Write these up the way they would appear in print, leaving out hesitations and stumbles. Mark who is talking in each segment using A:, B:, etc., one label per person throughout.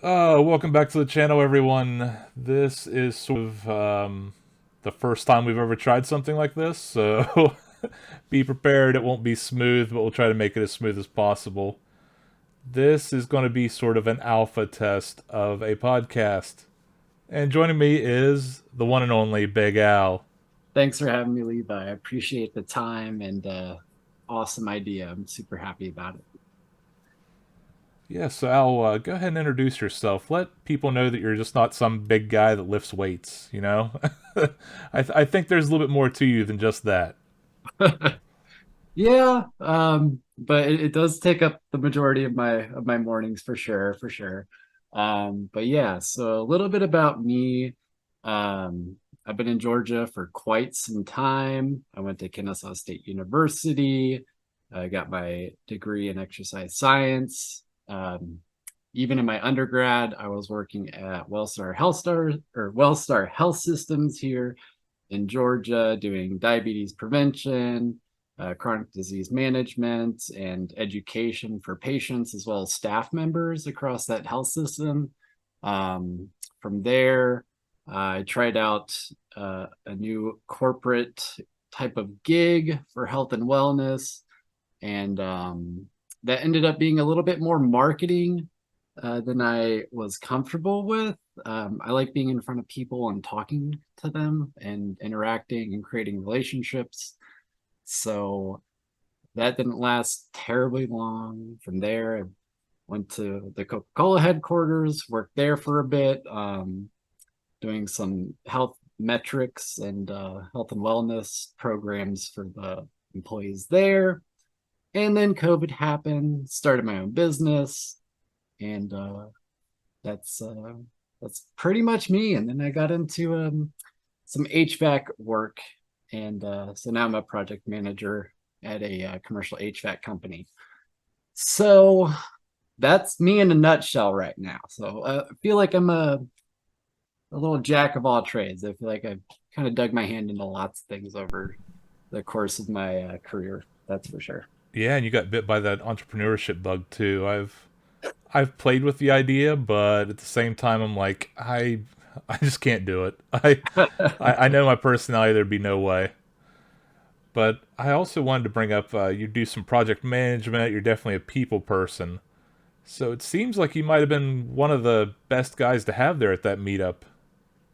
A: Welcome back to the channel, everyone. This is sort of the first time we've ever tried something like this, so be prepared. It won't be smooth, but we'll try to make it as smooth as possible. This is going to be sort of an alpha test of a podcast. And joining me is the one and only Big Al.
B: Thanks for having me, Levi. I appreciate the time and awesome idea. I'm super happy about it.
A: Yeah, so Al, go ahead and introduce yourself. Let people know that you're just not some big guy that lifts weights, you know? I think there's a little bit more to you than just that.
B: Yeah, but it does take up the majority of my mornings for sure, for sure. But yeah, so a little bit about me. I've been in Georgia for quite some time. I went to Kennesaw State University. I got my degree in exercise science. Even in my undergrad, I was working at Wellstar Health Systems here in Georgia, doing diabetes prevention, chronic disease management, and education for patients as well as staff members across that health system. Um, from there, I tried out a new corporate type of gig for health and wellness, and that ended up being a little bit more marketing than I was comfortable with. I like being in front of people and talking to them and interacting and creating relationships. So that didn't last terribly long. From there, I went to the Coca-Cola headquarters, worked there for a bit, doing some health metrics and health and wellness programs for the employees there. And then COVID happened, started my own business, and that's uh, that's pretty much me. And then I got into some HVAC work, and so now I'm a project manager at a commercial HVAC company. So that's me in a nutshell right now. So I feel like I'm a little jack of all trades. I feel like I've kind of dug my hand into lots of things over the course of my career. That's for sure.
A: Yeah, and you got bit by that entrepreneurship bug too. I've played with the idea, but at the same time, I'm like, I just can't do it. I know my personality. There'd be no way. But I also wanted to bring up, you do some project management. You're definitely a people person. So it seems like you might have been one of the best guys to have there at that meetup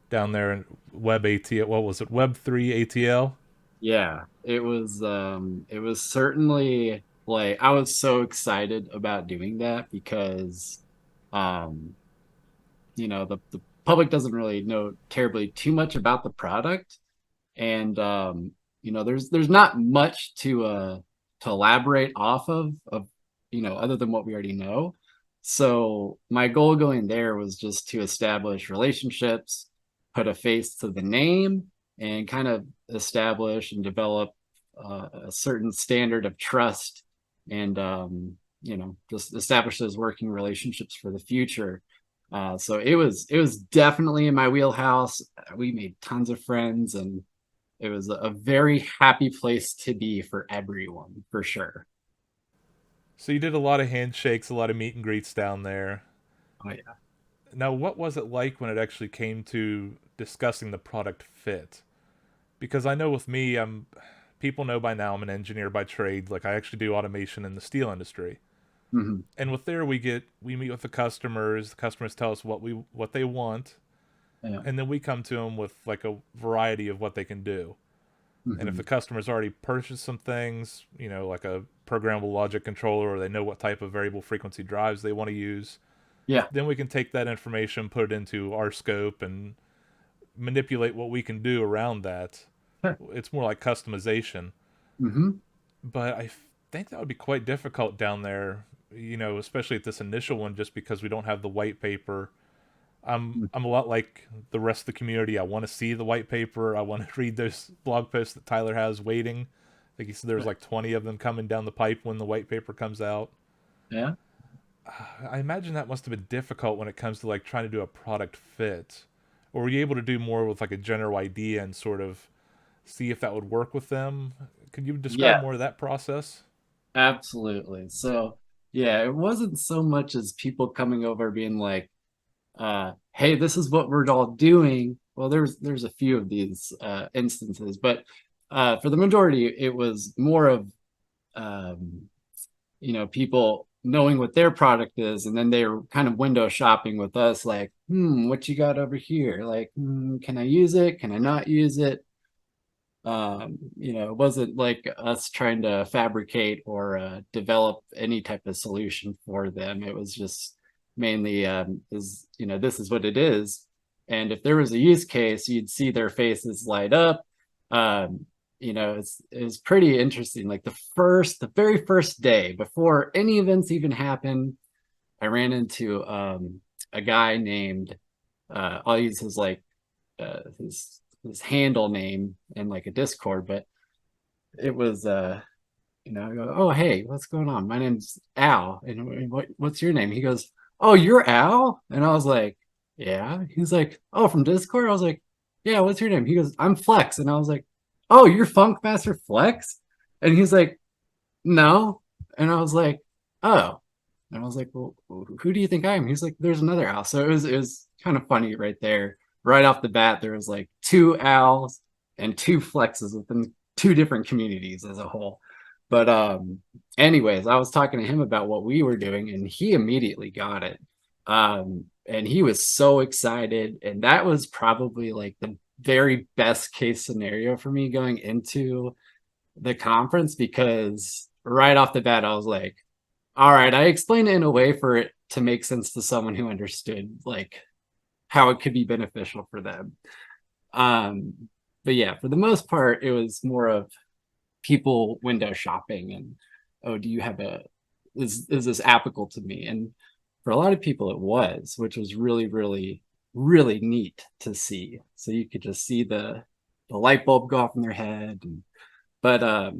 A: down there in Web ATL. What was it? Web 3 ATL?
B: Yeah, it was certainly like I was so excited about doing that because um the public doesn't really know terribly too much about the product, and there's not much to elaborate off of other than what we already know. So my goal going there was just to establish relationships, put a face to the name, and kind of establish and develop a certain standard of trust, and just establish those working relationships for the future. So it was definitely in my wheelhouse. We made tons of friends, and it was a very happy place to be for everyone, for sure.
A: So you did a lot of handshakes, a lot of meet and greets down there.
B: Oh yeah.
A: Now, what was it like when it actually came to discussing the product fit? Because I know with me, people know by now I'm an engineer by trade. Like I actually do automation in the steel industry.
B: Hmm.
A: And with there we meet with the customers tell us what they want,
B: Yeah.
A: and then we come to them with like a variety of what they can do. And if
B: Hmm.
A: the customer's already purchased some things, like a programmable logic controller, or they know what type of variable frequency drives they want to use,
B: Yeah.
A: then we can take that information, put it into our scope, and manipulate what we can do around that. It's more like customization.
B: Hmm.
A: But I think that would be quite difficult down there, especially at this initial one, just because we don't have the white paper. I'm a lot like the rest of the community. I want to see the white paper. I want to read those blog posts that Tyler has waiting. I think he said there's like 20 of them coming down the pipe when the white paper comes out.
B: Yeah.
A: I imagine that must have been difficult when it comes to like trying to do a product fit. Or were you able to do more with like a general idea and sort of see if that would work with them? Could you describe
B: Yeah.
A: more of that process?
B: Absolutely. So, yeah, it wasn't so much as people coming over being like, hey, this is what we're all doing. Well, there's a few of these instances, but for the majority, it was more of um, people knowing what their product is, and then they were kind of window shopping with us, like, what you got over here? Like, can I use it? Can I not use it? It wasn't like us trying to fabricate or develop any type of solution for them. It was just mainly this is what it is. And if there was a use case, you'd see their faces light up. Um, it's pretty interesting. Like the very first day before any events even happened, I ran into a guy named I'll use his his handle name in like a Discord, but it was I go, oh hey, what's going on? My name's Al, and what's your name? He goes, oh, you're Al, and I was like, yeah. He's like, oh, from Discord. I was like, yeah. What's your name? He goes, I'm Flex, and I was like, oh, you're Funk Master Flex, and he's like, no, and I was like, oh, and I was like, well, who do you think I am? He's like, there's another Al. So it was kind of funny right there. Right off the bat, there was like two Als and two Flexes within two different communities as a whole. But anyways, I was talking to him about what we were doing, and he immediately got it. And he was so excited. And that was probably like the very best case scenario for me going into the conference, because right off the bat, I was like, all right, I explained it in a way for it to make sense to someone who understood like how it could be beneficial for them. Um, but yeah, for the most part, it was more of people window shopping and, oh, do you have a is this applicable to me? And for a lot of people it was, which was really, really, really neat to see. So you could just see the light bulb go off in their head. But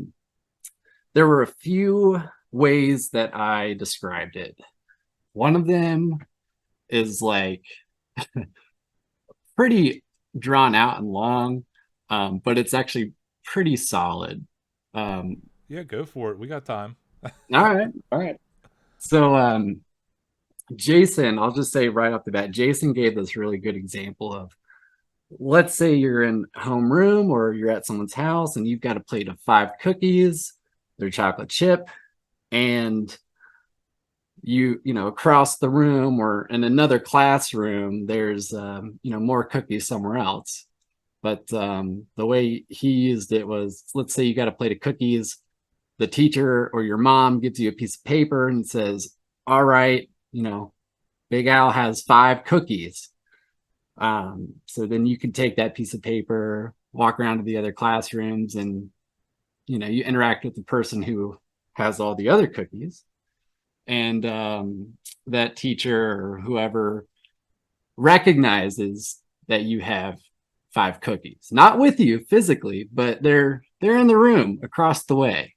B: there were a few ways that I described it. One of them is like pretty drawn out and long, but it's actually pretty solid. Um,
A: Yeah, go for it. We got time.
B: all right, all right. So Jason, I'll just say right off the bat, Jason gave this really good example of, let's say you're in homeroom or you're at someone's house and you've got a plate of 5 cookies, they're chocolate chip, and across the room or in another classroom there's more cookies somewhere else. But the way he used it was, let's say you got a plate of cookies, the teacher or your mom gives you a piece of paper and says, all right, Big Al has 5 cookies. So then you can take that piece of paper, walk around to the other classrooms, and you interact with the person who has all the other cookies. And that teacher or whoever recognizes that you have 5 cookies, not with you physically, but they're in the room across the way.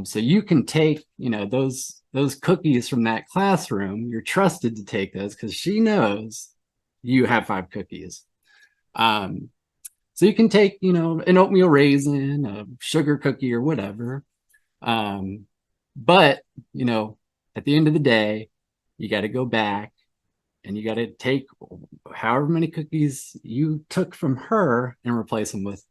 B: So you can take those cookies from that classroom. You're trusted to take those because she knows you have 5 cookies. Um, so you can take an oatmeal raisin, a sugar cookie, or whatever. But at the end of the day, you got to go back and you got to take however many cookies you took from her and replace them with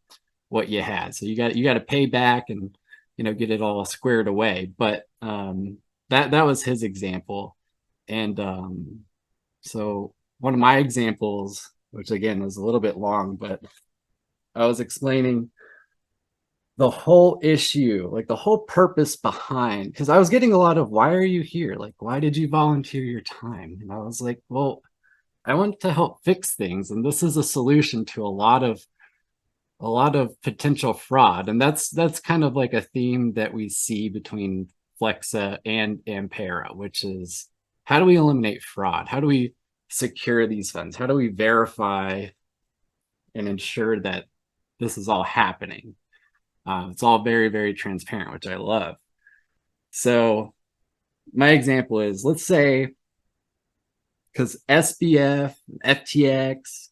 B: what you had. So you got to pay back and get it all squared away. But that was his example. And so one of my examples, which again was a little bit long, but I was explaining the whole issue, like the whole purpose behind, because I was getting a lot of, why are you here? Like, why did you volunteer your time? And I was like, well, I want to help fix things. And this is a solution to a lot of potential fraud. And that's kind of like a theme that we see between Flexa and Ampera, which is, how do we eliminate fraud? How do we secure these funds? How do we verify and ensure that this is all happening? It's all very, very transparent, which I love. So my example is, let's say, because SBF, FTX,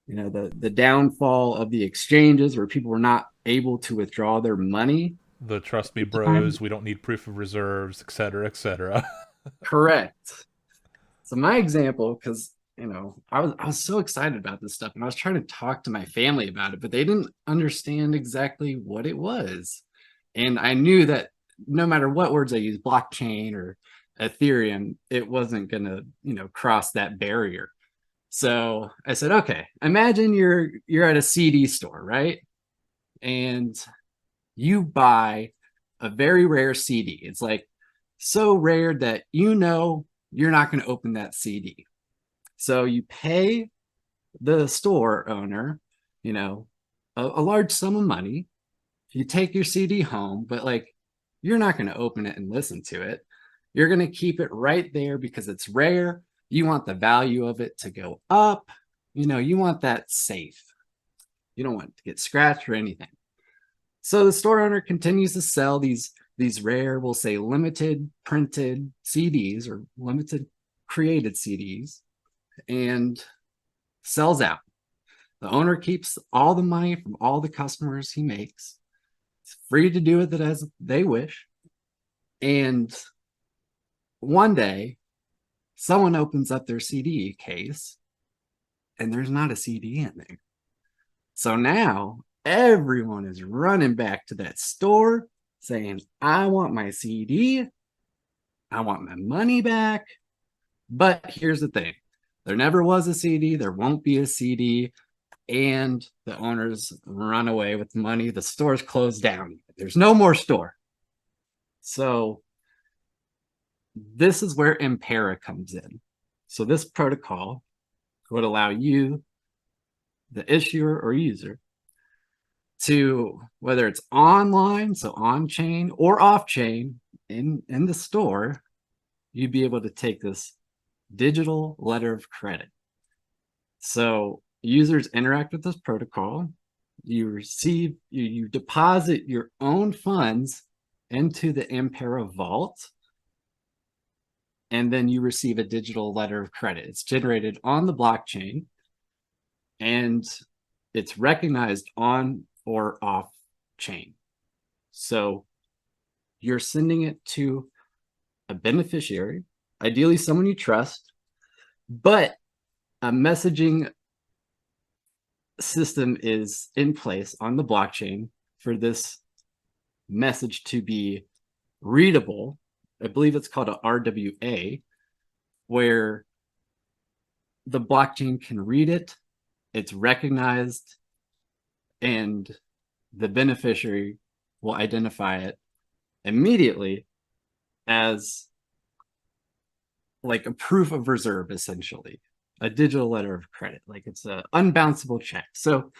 B: the downfall of the exchanges where people were not able to withdraw their money
A: The trust me
B: at the time.
A: bros, we don't need proof of reserves, etc., etc.
B: Correct. So my example, because I was so excited about this stuff, and I was trying to talk to my family about it, but they didn't understand exactly what it was. And I knew that no matter what words I use, blockchain or Ethereum, it wasn't gonna, cross that barrier. So I said, okay, imagine you're at a CD store, right? And you buy a very rare CD. It's like so rare that you're not going to open that CD. So you pay the store owner, a large sum of money. You take your CD home, but like you're not going to open it and listen to it. You're going to keep it right there because it's rare. You want the value of it to go up. You want that safe. You don't want it to get scratched or anything. So the store owner continues to sell these rare, we'll say limited printed CDs or limited created CDs and sells out. The owner keeps all the money from all the customers he makes. It's free to do with it as they wish. And one day, someone opens up their CD case and there's not a CD in there. So now everyone is running back to that store saying, I want my CD. I want my money back. But here's the thing, there never was a CD. There won't be a CD. And the owners run away with the money. The store's closed down. There's no more store. So this is where Ampera comes in. So this protocol would allow you, the issuer or user, to, whether it's online, so on chain or off chain in the store, you'd be able to take this digital letter of credit. So users interact with this protocol. You deposit your own funds into the Ampera vault, and then you receive a digital letter of credit. It's generated on the blockchain, and it's recognized on or off chain. So you're sending it to a beneficiary, ideally someone you trust, but a messaging system is in place on the blockchain for this message to be readable. I believe it's called a RWA, where the blockchain can read it, it's recognized, and the beneficiary will identify it immediately as like a proof of reserve, essentially, a digital letter of credit. Like it's an unbounceable check. So,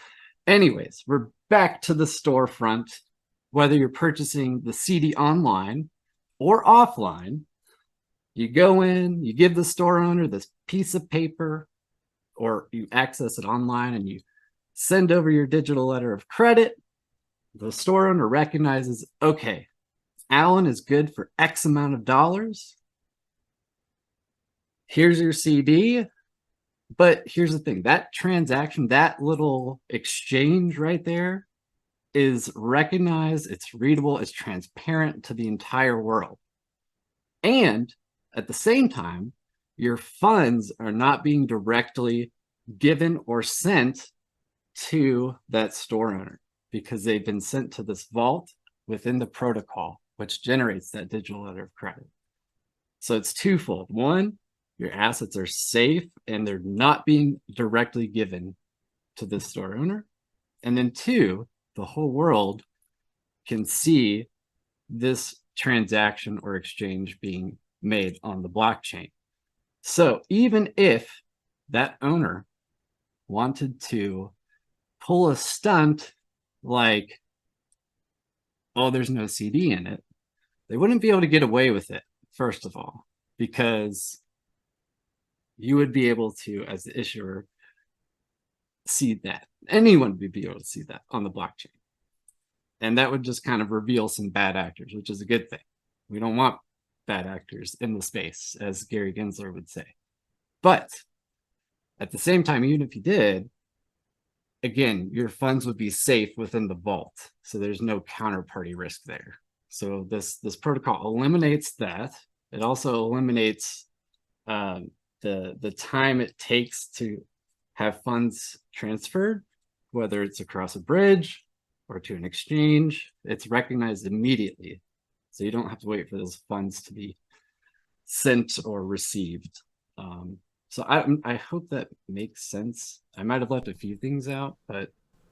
B: anyways, we're back to the storefront. Whether you're purchasing the CD online or offline, you go in, you give the store owner this piece of paper, or you access it online and you send over your digital letter of credit. The store owner recognizes, okay, Alan is good for X amount of dollars. Here's your CD. But here's the thing, that transaction, that little exchange right there is recognized, it's readable, it's transparent to the entire world. And at the same time, your funds are not being directly given or sent to that store owner because they've been sent to this vault within the protocol, which generates that digital letter of credit. So it's twofold. One, your assets are safe and they're not being directly given to the store owner. And then two, the whole world can see this transaction or exchange being made on the blockchain. So even if that owner wanted to pull a stunt like, oh, there's no CD in it, they wouldn't be able to get away with it, first of all, because you would be able to, as the issuer, see that. Anyone would be able to see that on the blockchain. And that would just kind of reveal some bad actors, which is a good thing. We don't want bad actors in the space, as Gary Gensler would say. But at the same time, even if you did, again, your funds would be safe within the vault. So there's no counterparty risk there. So this protocol eliminates that. It also eliminates the time it takes to have funds transferred, whether it's across a bridge or to an exchange, it's recognized immediately. So you don't have to wait for those funds to be sent or received. Um, so I hope that makes sense. I might have left a few things out, but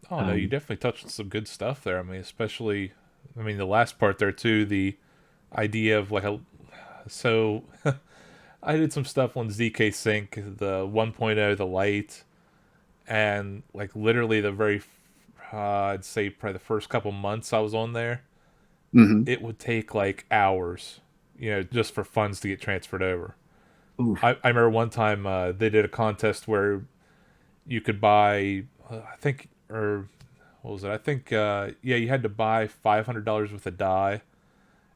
A: Oh no, you
B: um,
A: definitely touched on some good stuff there. I mean, especially, I mean, the last part there too, the idea of like a, so I did some stuff on ZK Sync, the 1.0, the light, and like literally the very, I'd say probably the first couple months I was on there,
B: mhm.
A: it would take like hours, just for funds to get transferred over.
B: Oof.
A: I remember one time they did a contest where you could buy, I think, or what was it? I think, yeah, you had to buy $500 worth of dye,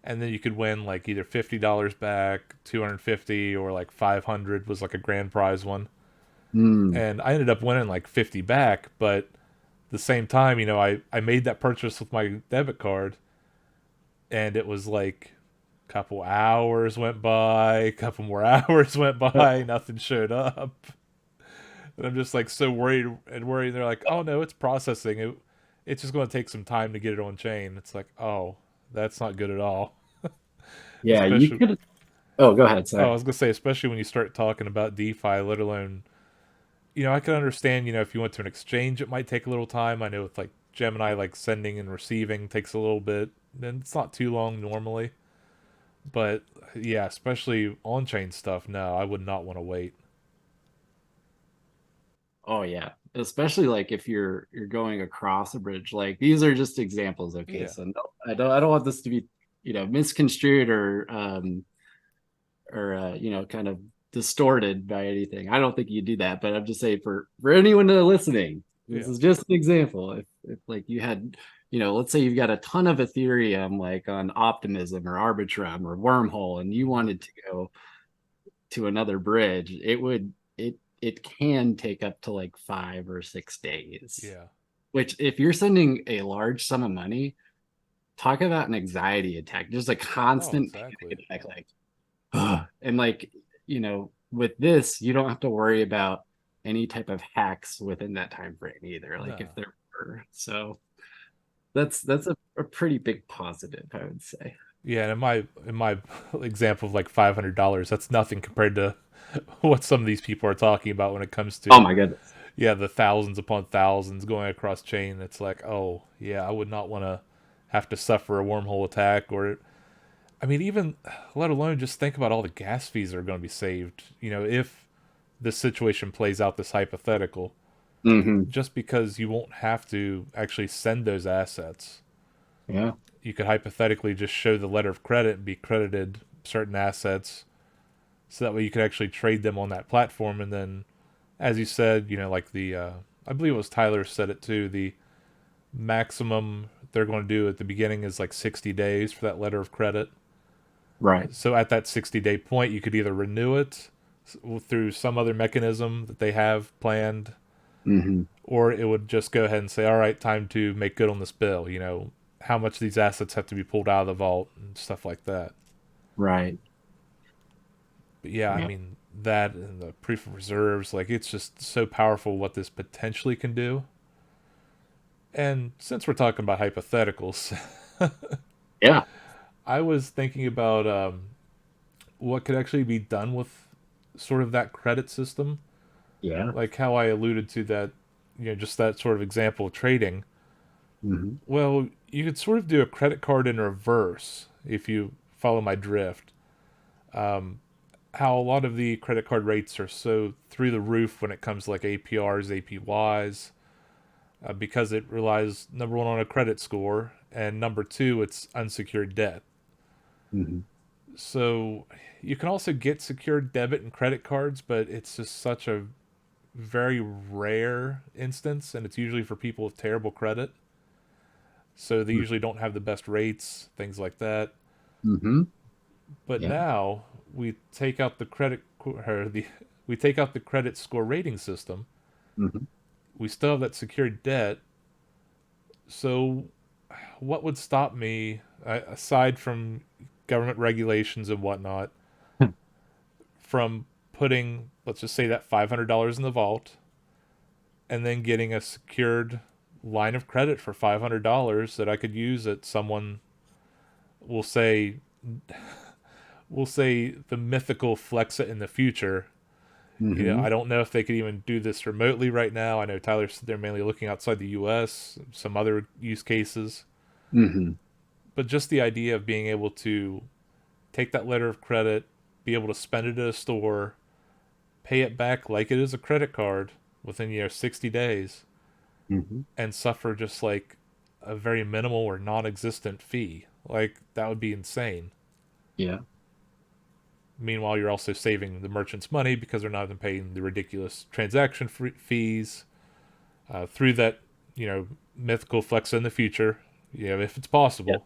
A: and then you could win like either $50 back, 250, or like 500 was like a grand prize one.
B: Mm.
A: And I ended up winning like 50 back, but the same time, I made that purchase with my debit card, and it was like a couple hours went by, a couple more hours went by, nothing showed up. And I'm just like so worried and worried. They're like, "Oh no, it's processing. It's just going to take some time to get it on chain." It's like, "Oh, that's not good at all."
B: Yeah, you
A: Especially,
B: could. Oh, go ahead.
A: oh, I
B: Sorry.
A: was gonna say, especially when you start talking about DeFi, let alone, I can understand, if you went to an exchange, it might take a little time. I know with like Gemini, like sending and receiving takes a little bit, and it's not too long normally. But yeah, especially on chain stuff, no, I would not want to wait.
B: Oh yeah, especially like if you're going across a bridge. Like these are just examples. Okay,
A: Yeah,
B: so no, I don't want this to be misconstrued or kind of distorted by anything. I don't think you do that, but I'm just saying for anyone listening, this
A: yeah,
B: is just an example. If like you had, let's say you've got a ton of Ethereum like on Optimism or Arbitrum or Wormhole, and you
A: hmm,
B: wanted to go to another bridge, it can take up to like 5 or 6 days.
A: yeah.
B: Which if you're sending a large sum of money, talk about an anxiety attack, just a
A: Oh,
B: constant
A: exactly.
B: panic attack, like and like with this you don't have to worry about any type of hacks within that time frame either, like if
A: No.
B: there were. So that's a pretty big positive, I would say.
A: Yeah, and in my example of like $500, that's nothing compared to what some of these people are talking about when it comes
B: Oh
A: to,
B: my goodness.
A: yeah, the thousands upon thousands going across chain. It's like, oh yeah, I would not want to have to suffer a wormhole attack, or I mean, even let alone just think about all the gas fees that are going to be saved. If this situation plays out, this hypothetical,
B: Hmm.
A: just because you won't have to actually send those assets,
B: Yeah.
A: you could hypothetically just show the letter of credit and be credited certain assets, so that way you could actually trade them on that platform. And then, as you said, like the I believe it was Tyler said it too, the maximum they're going to do at the beginning is like 60 days for that letter of credit.
B: Right.
A: So at that 60-day point, you could either renew it through some other mechanism that they have planned,
B: Hmm.
A: or it would just go ahead and say, all right, time to make good on this bill. How much these assets have to be pulled out of the vault and stuff like that.
B: Right.
A: But yeah, I
B: Yeah.
A: mean, that and the proof of reserves, like, it's just so powerful what this potentially can do. And since we're talking about hypotheticals,
B: Yeah.
A: I was thinking about what could actually be done with sort of that credit system,
B: Yeah.
A: like how I alluded to that, just that sort of example of trading.
B: Hmm.
A: Well, you could sort of do a credit card in reverse if you follow my drift. Um, how a lot of the credit card rates are so through the roof when it comes to like APRs, APYs, because it relies number one on a credit score, and number two, it's unsecured debt.
B: Hmm.
A: So you can also get secured debit and credit cards, but it's just such a very rare instance, and it's usually for people with terrible credit. So they usually don't have the best rates, things like that.
B: Hmm.
A: But
B: Yeah.
A: now we take out the or the we take out the credit score rating system.
B: Hmm.
A: We still have that secured debt. So what would stop me, aside from government regulations and whatnot, from putting, let's just say, that $500 in the vault, and then getting a secured line of credit for $500 that I could use at someone, will say, the mythical Flexa in the future. I
B: Hmm.
A: don't know if they could even do this remotely right now. I know Tyler said they're mainly looking outside the U.S., some other use cases,
B: Hmm.
A: but just the idea of being able to take that letter of credit, be able to spend it at a store, pay it back like it is a credit card within 60 days,
B: Hmm.
A: and suffer just like a very minimal or non-existent fee. Like that would be insane.
B: Yeah.
A: Meanwhile, you're also saving the merchants money because they're not even paying the ridiculous transaction fees through that, mythical flex in the future, if it's
B: Yeah.
A: possible.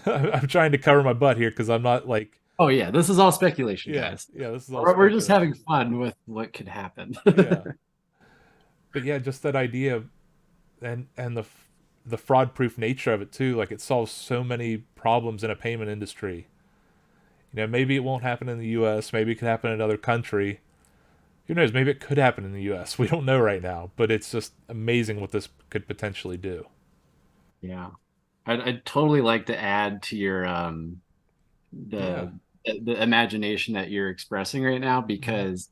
A: I'm trying to cover my butt here because I'm not like,
B: Oh yeah, this is all speculation,
A: yeah,
B: guys.
A: yeah, this is all
B: We're just having
A: speculation.
B: fun with what could happen.
A: Yeah, but yeah, just that idea, and the fraud proof nature of it too. Like it solves so many problems in a payment industry. Maybe it won't happen in the U.S. Maybe it could happen in another country. Who knows? Maybe it could happen in the U.S. We don't know right now, but it's just amazing what this could potentially do.
B: Yeah. I'd totally like to add to your
A: Yeah.
B: the imagination that you're expressing right now
A: Hmm.
B: because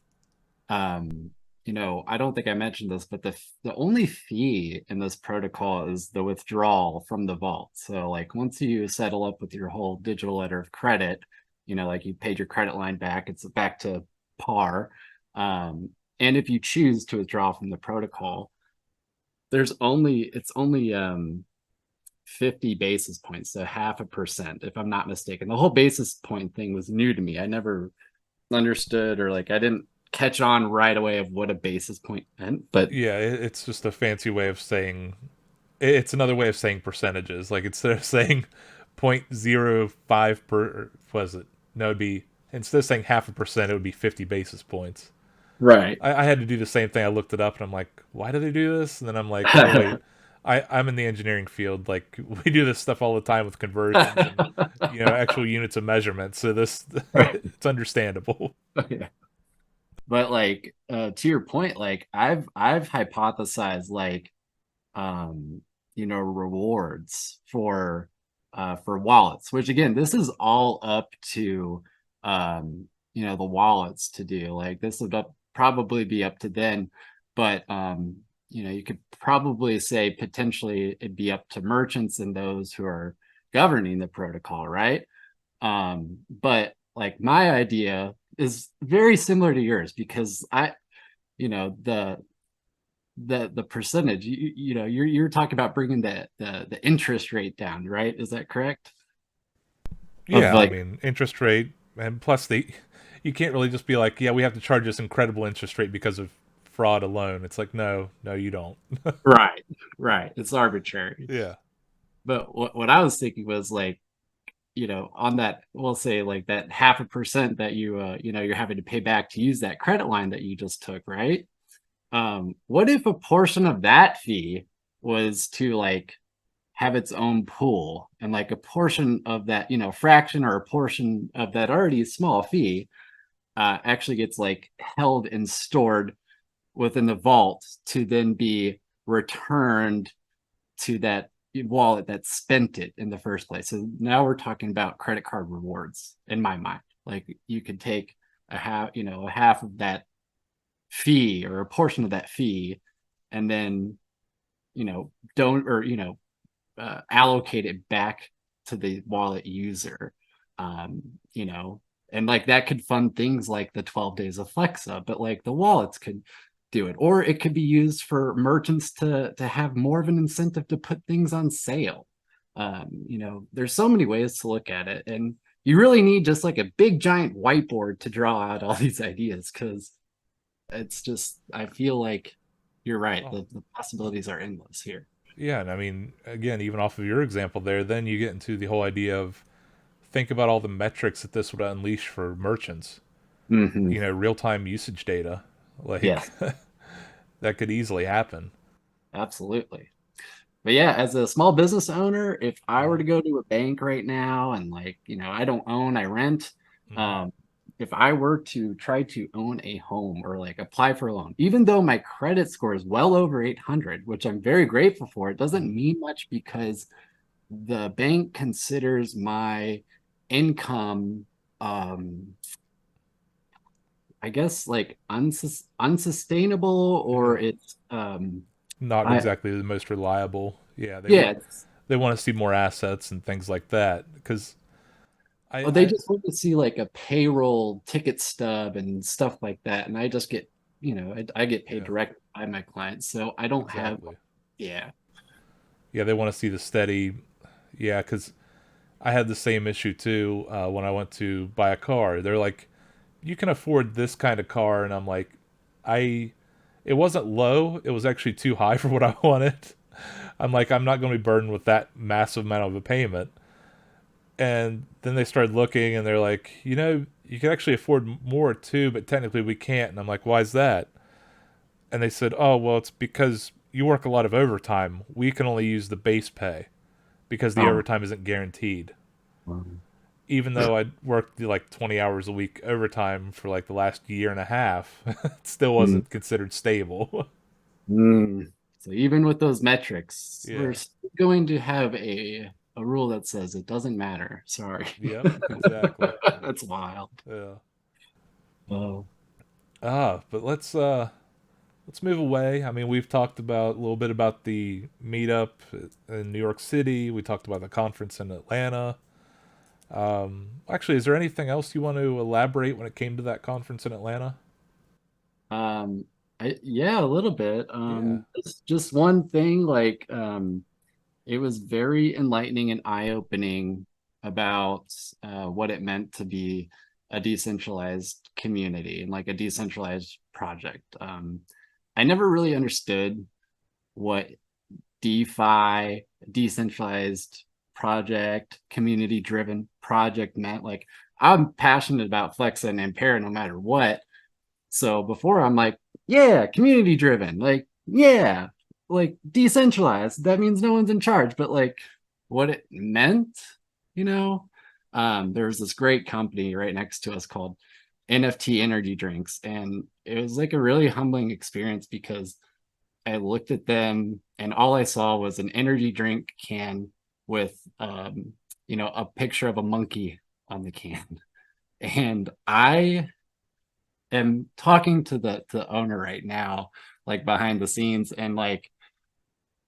B: I don't think I mentioned this, but the only fee in this protocol is the withdrawal from the vault. So like once you settle up with your whole digital letter of credit, like you paid your credit line back, it's back to par. And if you choose to withdraw from the protocol, it's only 50 basis points, so 0.5%, if I'm not mistaken. The whole basis point thing was new to me. I never understood, or like I didn't catch on right away of what a basis point meant. But
A: Yeah, it's just a fancy way of saying. It's another way of saying percentages. Like instead of saying 0.05 per, was it? No, it'd be, instead of saying 0.5%, it would be 50 basis points.
B: right.
A: I had to do the same thing. I looked it up and I'm like, why do they do this? And then I'm like, oh wait, I'm in the engineering field. Like we do this stuff all the time with conversions and actual units of measurement. So this
B: Right.
A: it's understandable.
B: Okay. But like to your point, like I've hypothesized like um rewards for wallets, which again, this is all up to the wallets to do. Like this would probably be up to them, but you could probably say potentially it'd be up to merchants and those who are governing the protocol, right? But like my idea is very similar to yours because the the percentage you're talking about bringing the interest rate down, right? Is that correct? Of
A: Yeah, I
B: like,
A: mean interest rate, and plus you can't really just be like, yeah, we have to charge this incredible interest rate because of fraud alone. It's like, no, no, you don't.
B: right, right, it's arbitrary.
A: Yeah,
B: But what I was thinking was like, on that, we'll say like that 0.5% that you're having to pay back to use that credit line that you just took, right? What if a portion of that fee was to like have its own pool, and like a portion of that, fraction or a portion of that already small fee actually gets like held and stored within the vault to then be returned to that wallet that spent it in the first place. So now we're talking about credit card rewards in my mind. Like you could take a half of that fee or a portion of that fee, and then don't or allocate it back to the wallet user. Um, you know, and like that could fund things like the 12 days of Flexa, but like the wallets could do it. Or it could be used for merchants to have more of an incentive to put things on sale. There's so many ways to look at it. And you really need just like a big giant whiteboard to draw out all these ideas because it's just I feel like you're right.
A: oh,
B: The possibilities are endless here.
A: yeah, and I mean, again, even off of your example there, then you get into the whole idea of, think about all the metrics that this would unleash for merchants.
B: Hmm.
A: Real time usage data, like
B: Yes,
A: that could easily happen.
B: absolutely. But yeah, as a small business owner, if I were
A: Mm-hmm.
B: to go to a bank right now and like, I don't own, I rent,
A: Mm-hmm.
B: um, if I were to try to own a home or like apply for a loan, even though my credit score is well over 800, which I'm very grateful for, it doesn't
A: Mhm.
B: mean much because the bank considers my income, um, I guess like unsustainable, or
A: Yeah.
B: it's
A: Not
B: I
A: exactly the most reliable. Yeah,
B: yeah,
A: they want to see more assets and things like that because
B: oh, they
A: I
B: just want to see like a payroll ticket stub and stuff like that, and I just get, I get paid
A: yeah,
B: directly by my clients, so I don't have,
A: exactly.
B: yeah.
A: Yeah, they want to see the steady. Yeah, because I had the same issue too when I went to buy a car. They're like, you can afford this kind of car, and I'm like, I. It wasn't low. It was actually too high for what I wanted. I'm like, I'm not going to be burdened with that massive amount of a payment. And then they started looking, and they're like, you can actually afford more too, but technically we can't. And I'm like, why is that? And they said, oh, well, it's because you work a lot of overtime. We can only use the base pay because the
B: Oh,
A: overtime isn't guaranteed.
B: um,
A: Even though I'd worked like 20 hours a week overtime for like the last year and a half, it still
B: mm,
A: wasn't considered stable.
B: mm. So even with those metrics, we're
A: Yeah.
B: still going to have a rule that says it doesn't matter. Sorry.
A: Yep. Exactly.
B: That's wild.
A: Yeah.
B: Oh.
A: But let's move away. I mean, we've talked about a little bit about the meetup in New York City. We talked about the conference in Atlanta. Actually, is there anything else you want to elaborate when it came to that conference in Atlanta?
B: Um, yeah, a little bit.
A: Yeah.
B: Just one thing, like, it was very enlightening and eye-opening about what it meant to be a decentralized community and like a decentralized project. I never really understood what DeFi, decentralized project, community-driven project meant. Like, I'm passionate about Flex and Ampera no matter what. So before I'm like, yeah, community driven, like, yeah, like decentralized. That means no one's in charge, but like what it meant, you know, there's this great company right next to us called NFT Energy Drinks. And it was like a really humbling experience because I looked at them and all I saw was an energy drink can with, a picture of a monkey on the can. And I am talking to the owner right now, like behind the scenes, and like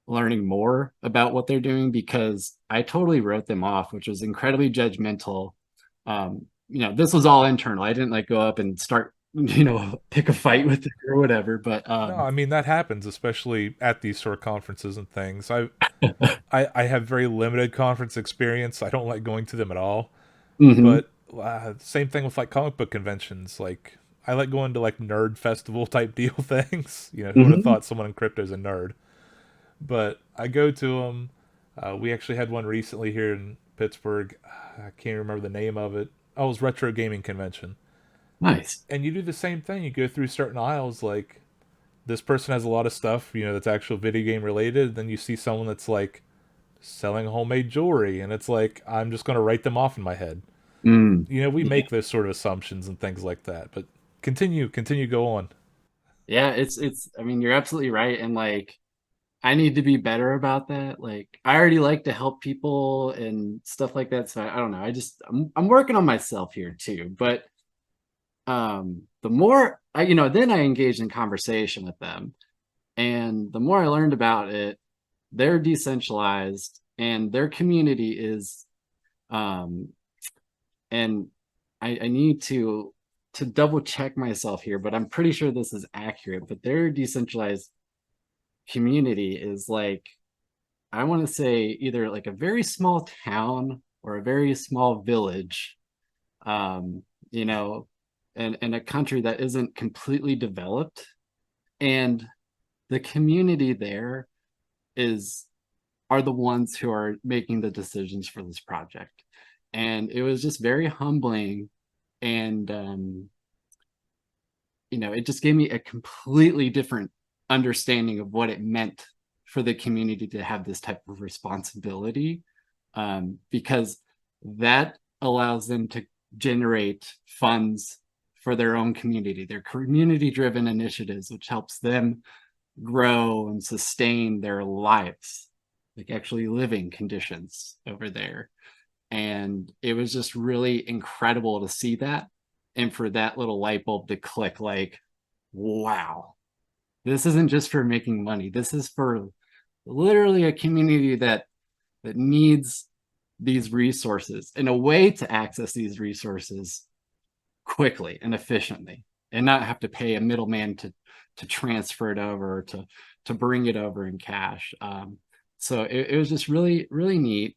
B: learning more about what they're doing because I totally wrote them off, which was incredibly judgmental. This was all internal. I didn't like go up and start, pick a fight
A: No.
B: with it or whatever. But
A: No, I mean that happens, especially at these sort of conferences and things. I have very limited conference experience. I don't like going to them at all.
B: mhm,
A: But same thing with like comic book conventions. Like I like going to like nerd festival type deal things. Who would have
B: mhm,
A: thought someone in crypto is a nerd? But I go to them. We actually had one recently here in Pittsburgh. I can't remember the name of it. Oh, it was Retro Gaming Convention.
B: nice.
A: And you do the same thing. You go through certain aisles. Like this person has a lot of stuff, that's actual video game related. Then you see someone that's like selling homemade jewelry, and it's like I'm just going to write them off in my head.
B: Mm.
A: We
B: Yeah,
A: make those sort of assumptions and things like that. But continue, go on.
B: yeah, it's. I mean, you're absolutely right, and like I need to be better about that. Like I already like to help people and stuff like that. So I don't know. I'm working on myself here too. But the more then I engaged in conversation with them. And the more I learned about it, they're decentralized and their community is um and I need to double check myself here, but I'm pretty sure this is accurate. But their decentralized community is like I want to say either like a very small town or a very small village, um, you know, in a country that isn't completely developed. And the community there is are the ones who are making the decisions for this project. And it was just very humbling. And it just gave me a completely different understanding of what it meant for the community to have this type of responsibility, because that allows them to generate funds for their own community, their community driven initiatives, which helps them grow and sustain their lives, like actually living conditions over there. And it was just really incredible to see that. And for that little light bulb to click, like, wow, this isn't just for making money. This is for literally a community that needs these resources and a way to access these resources quickly and efficiently and not have to pay a middleman to transfer it over to bring it over in cash. So it was just really really neat,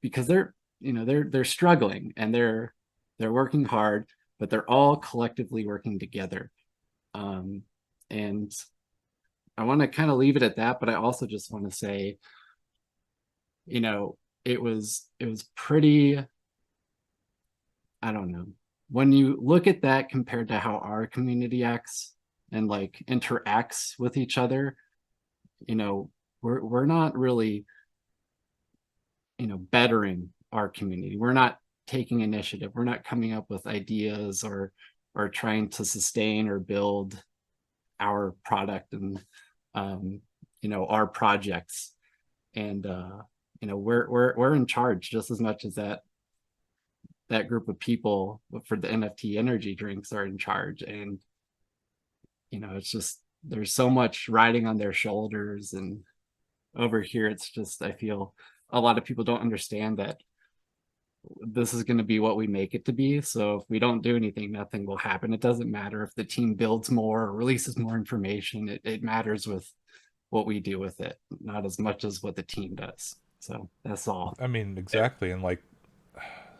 B: because they're struggling and they're working hard, but they're all collectively working together. And I want to kind of leave it at that, but I also just want to say, you know, it was pretty, I don't know. When you look at that compared to how our community acts and like interacts with each other, we're not really, bettering our community. We're not taking initiative. We're not coming up with ideas or trying to sustain or build our product and our projects. And we're in charge just as much as that group of people for the NFT energy drinks are in charge. And it's just, there's so much riding on their shoulders. And over here it's just, I feel a lot of people don't understand that this is going to be what we make it to be. So if we don't do anything, nothing will happen. It doesn't matter if the team builds more or releases more information. It matters with what we do with it, not as much as what the team does. So that's all.
A: I mean, exactly. And like,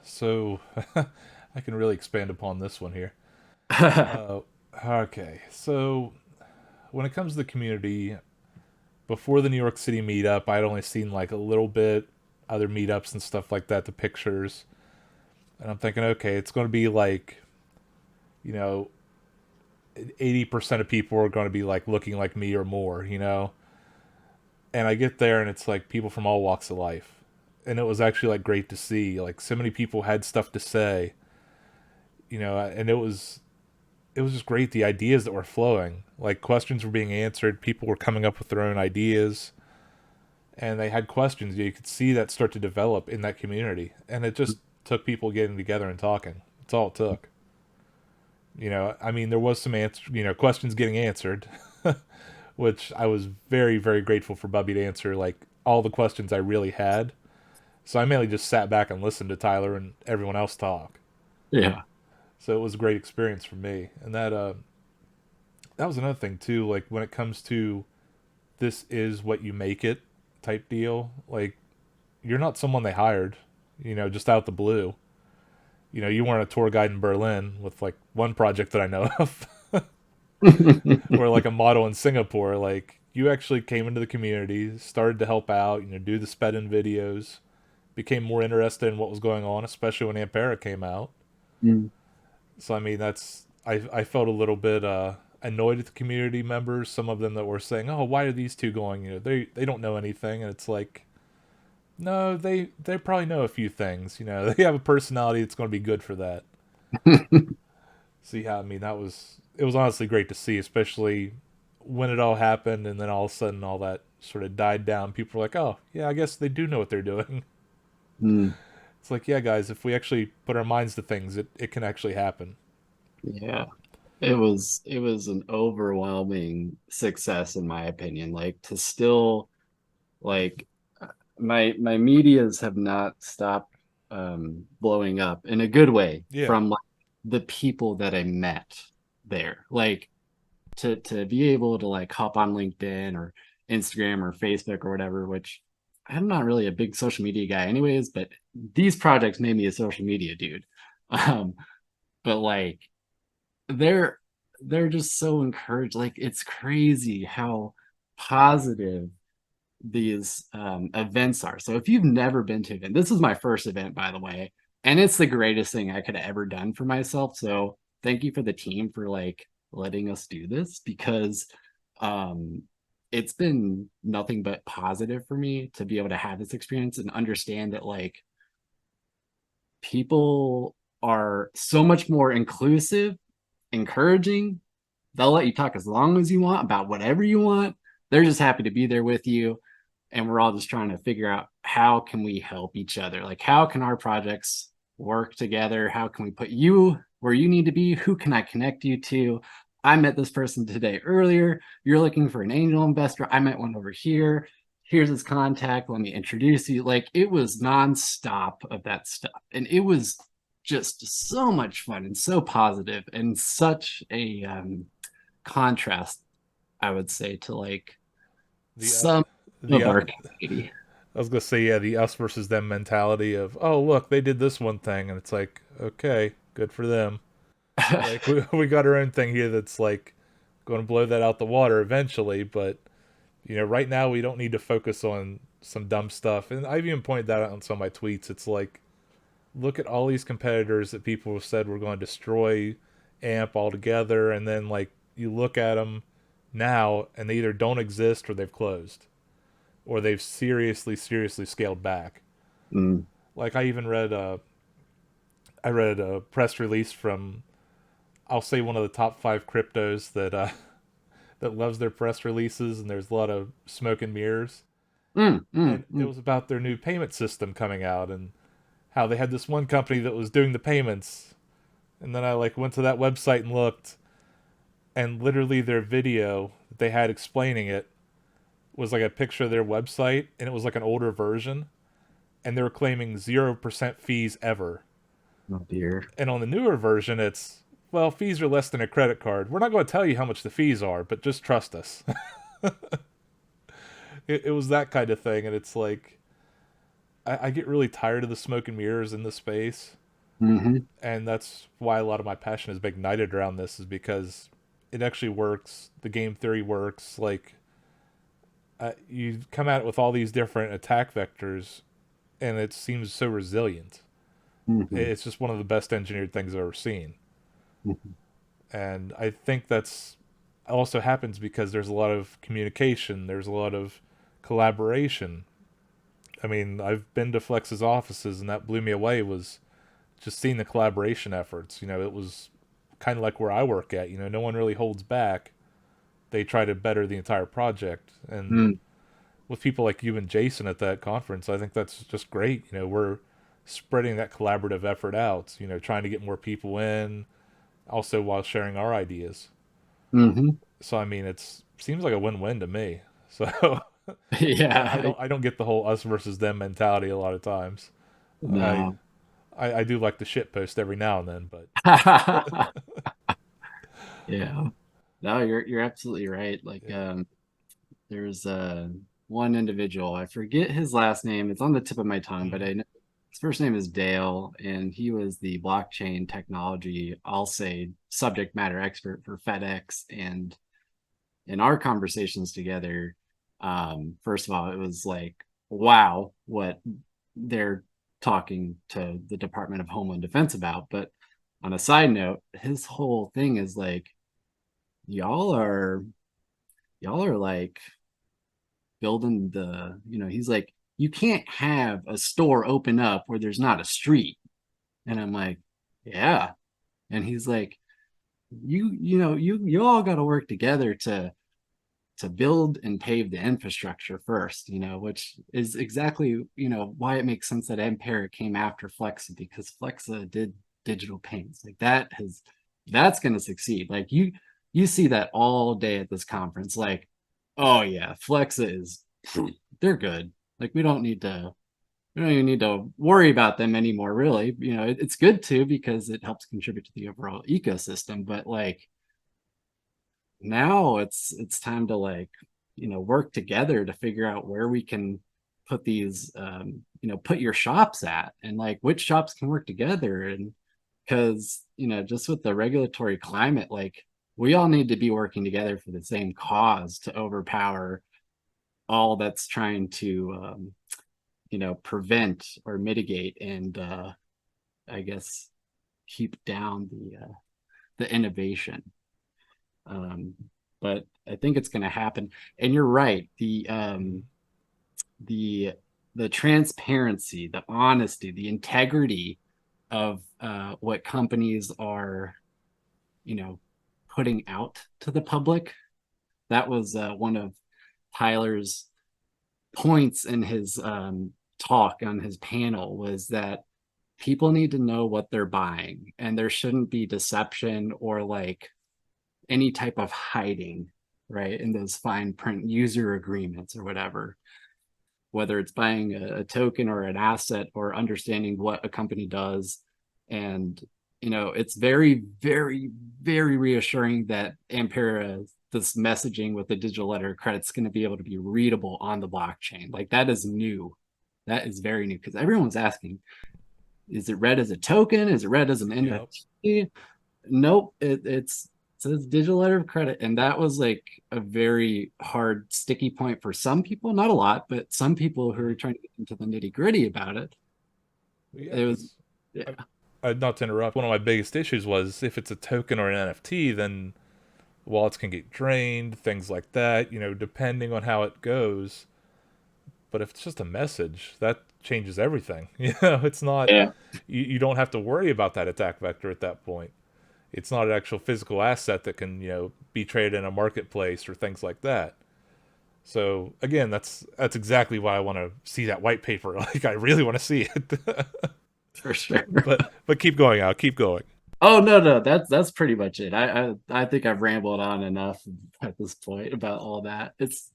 A: so I can really expand upon this one here. Uh, okay. So when it comes to the community, before the New York City meetup, I'd only seen like a little bit, other meetups and stuff like that, the pictures. And I'm thinking, okay, it's going to be like, you know, 80% of people are going to be like looking like me or more. And I get there and it's like people from all walks of life. And it was actually like great to see. Like so many people had stuff to say, and it was just great, the ideas that were flowing. Like questions were being answered, people were coming up with their own ideas, and they had questions. You could see that start to develop in that community. And it just took people getting together and talking. That's all it took. I mean, there was some questions getting answered, which I was very, very grateful for Bubby to answer, like all the questions I really had. So I mainly just sat back and listened to Tyler and everyone else talk.
B: Yeah.
A: So it was a great experience for me. And that was another thing too, like when it comes to this is what you make it type deal, like you're not someone they hired, just out the blue. You weren't a tour guide in Berlin with like one project that I know of, or like a model in Singapore. Like you actually came into the community, started to help out, do the sped in videos, became more interested in what was going on, especially when Ampera came out.
B: Mm.
A: So I mean, I felt a little bit annoyed at the community members. Some of them that were saying, "Oh, why are these two going? They don't know anything," and it's like, no, they probably know a few things. They have a personality that's going to be good for that. See how I mean it was honestly great to see, especially when it all happened, and then all of a sudden all that sort of died down. People were like, "Oh, yeah, I guess they do know what they're doing."
B: Mm.
A: It's like, yeah, guys, if we actually put our minds to things, it can actually happen.
B: Yeah. It was an overwhelming success in my opinion. Like to still, like, my medias have not stopped blowing up in a good way
A: Yeah,
B: from like the people that I met there. Like to be able to like hop on LinkedIn or Instagram or Facebook or whatever, which I'm not really a big social media guy anyways, but these projects made me a social media dude. Um, but like they're they're just so encouraged. Like it's crazy how positive these events are. So if you've never been to an event, this is my first event, by the way, and it's the greatest thing I could have ever done for myself. So thank you for the team for like letting us do this, because um, it's been nothing but positive for me to be able to have this experience and understand that like people are so much more inclusive, encouraging. They'll let you talk as long as you want about whatever you want. They're just happy to be there with you. And we're all just trying to figure out how can we help each other? Like how can our projects work together? How can we put you where you need to be? Who can I connect you to? I met this person today earlier. You're looking for an angel investor. I met one over here. Here's his contact. Let me introduce you. Like it was nonstop of that stuff. And it was just so much fun and so positive and such a contrast, I would say, to like
A: The
B: some
A: the
B: of our community.
A: I was gonna say, yeah, the us versus them mentality of, oh look, they did this one thing, and it's like, okay, good for them. Like we got our own thing here that's like going to blow that out the water eventually, but right now we don't need to focus on some dumb stuff. And I've even pointed that out on some of my tweets. It's like, look at all these competitors that people have said were going to destroy AMP altogether, and then like you look at them now, and they either don't exist or they've closed, or they've seriously scaled back.
B: Mm.
A: Like I read a press release from, I'll say, one of the top 5 cryptos that that loves their press releases, and there's a lot of smoke and mirrors.
B: Mm, mm,
A: And it
B: mm.
A: was about their new payment system coming out, and how they had this one company that was doing the payments. And then I like went to that website and looked, and literally their video that they had explaining it was like a picture of their website, and it was like an older version, and they were claiming 0% fees ever.
B: Oh dear.
A: And on the newer version, it's, well, fees are less than a credit card. We're not going to tell you how much the fees are, but just trust us. It was that kind of thing, and it's like, I get really tired of the smoke and mirrors in the space,
B: Hmm.
A: and that's why a lot of my passion has been ignited around this, is because it actually works. The game theory works. Like, you come at it with all these different attack vectors, and it seems so resilient.
B: Hmm.
A: It's just one of the best engineered things I've ever seen.
B: Hmm.
A: And I think that's also happens because there's a lot of communication, there's a lot of collaboration. I mean, I've been to Flex's offices, and that blew me away, was just seeing the collaboration efforts. It was kind of like where I work at. No one really holds back. They try to better the entire project. And
B: Mm.
A: with people like you and Jason at that conference, I think that's just great. We're spreading that collaborative effort out, trying to get more people in, also while sharing our ideas.
B: Hmm.
A: So I mean, it's seems like a win-win to me. So I
B: Yeah.
A: don't get the whole us versus them mentality a lot of times. I
B: No.
A: I do like to shit post every now and then, but
B: Yeah. No, you're absolutely right. Like
A: yeah.
B: there's one individual, I forget his last name. It's on the tip of my tongue, but
A: Mm,
B: I know his first name is Dale, and he was the blockchain technology, I'll say, subject matter expert for FedEx. And in our conversations together, first of all, it was like, wow, what they're talking to the Department of Homeland Defense about. But on a side note, his whole thing is like, y'all are y'all are like building he's like, you can't have a store open up where there's not a street. And I'm like, yeah. And he's like, you all got to work together to build and pave the infrastructure first, which is exactly, why it makes sense that Ampera came after Flexa, because Flexa did digital payments. Like that's going to succeed. Like you see that all day at this conference. Like, oh yeah, Flexa is they're good. Like we don't even need to worry about them anymore, really. It's good too because it helps contribute to the overall ecosystem. But like now it's time to like work together to figure out where we can put these put your shops at, and like which shops can work together. And because just with the regulatory climate, like we all need to be working together for the same cause to overpower all that's trying to prevent or mitigate and I guess keep down the innovation. um, but I think it's going to happen. And you're right. The the transparency, the honesty, the integrity of what companies are, you know, putting out to the public. That was one of Tyler's points in his talk on his panel, was that people need to know what they're buying, and there shouldn't be deception or like any type of hiding, right, in those fine print user agreements or whatever, whether it's buying a token or an asset or understanding what a company does. And, it's very, very, very reassuring that Ampera, this messaging with the digital letter of credit, is going to be able to be readable on the blockchain. Like, that is new. That is very new, because everyone's asking, is it read as a token? Is it read as an
A: Yep.
B: NFT? Nope. It says digital letter of credit. And that was like a very hard, sticky point for some people. Not a lot, but some people who are
A: Mhm.
B: trying to get into the nitty gritty about it.
A: Yeah,
B: It was,
A: because
B: yeah,
A: not to interrupt, one of my biggest issues was if it's a token or an NFT, then wallets can get drained, things like that, depending on how it goes. But if it's just a message, that changes everything. It's not,
B: yeah,
A: you don't have to worry about that attack vector at that point. It's not an actual physical asset that can, be traded in a marketplace or things like that. So again, that's exactly why I want to see that white paper. Like I really want to see it.
B: for sure.
A: but keep going, Al. Keep going.
B: Oh no, no, that's pretty much it. I think I've rambled on enough at this point about all that. It's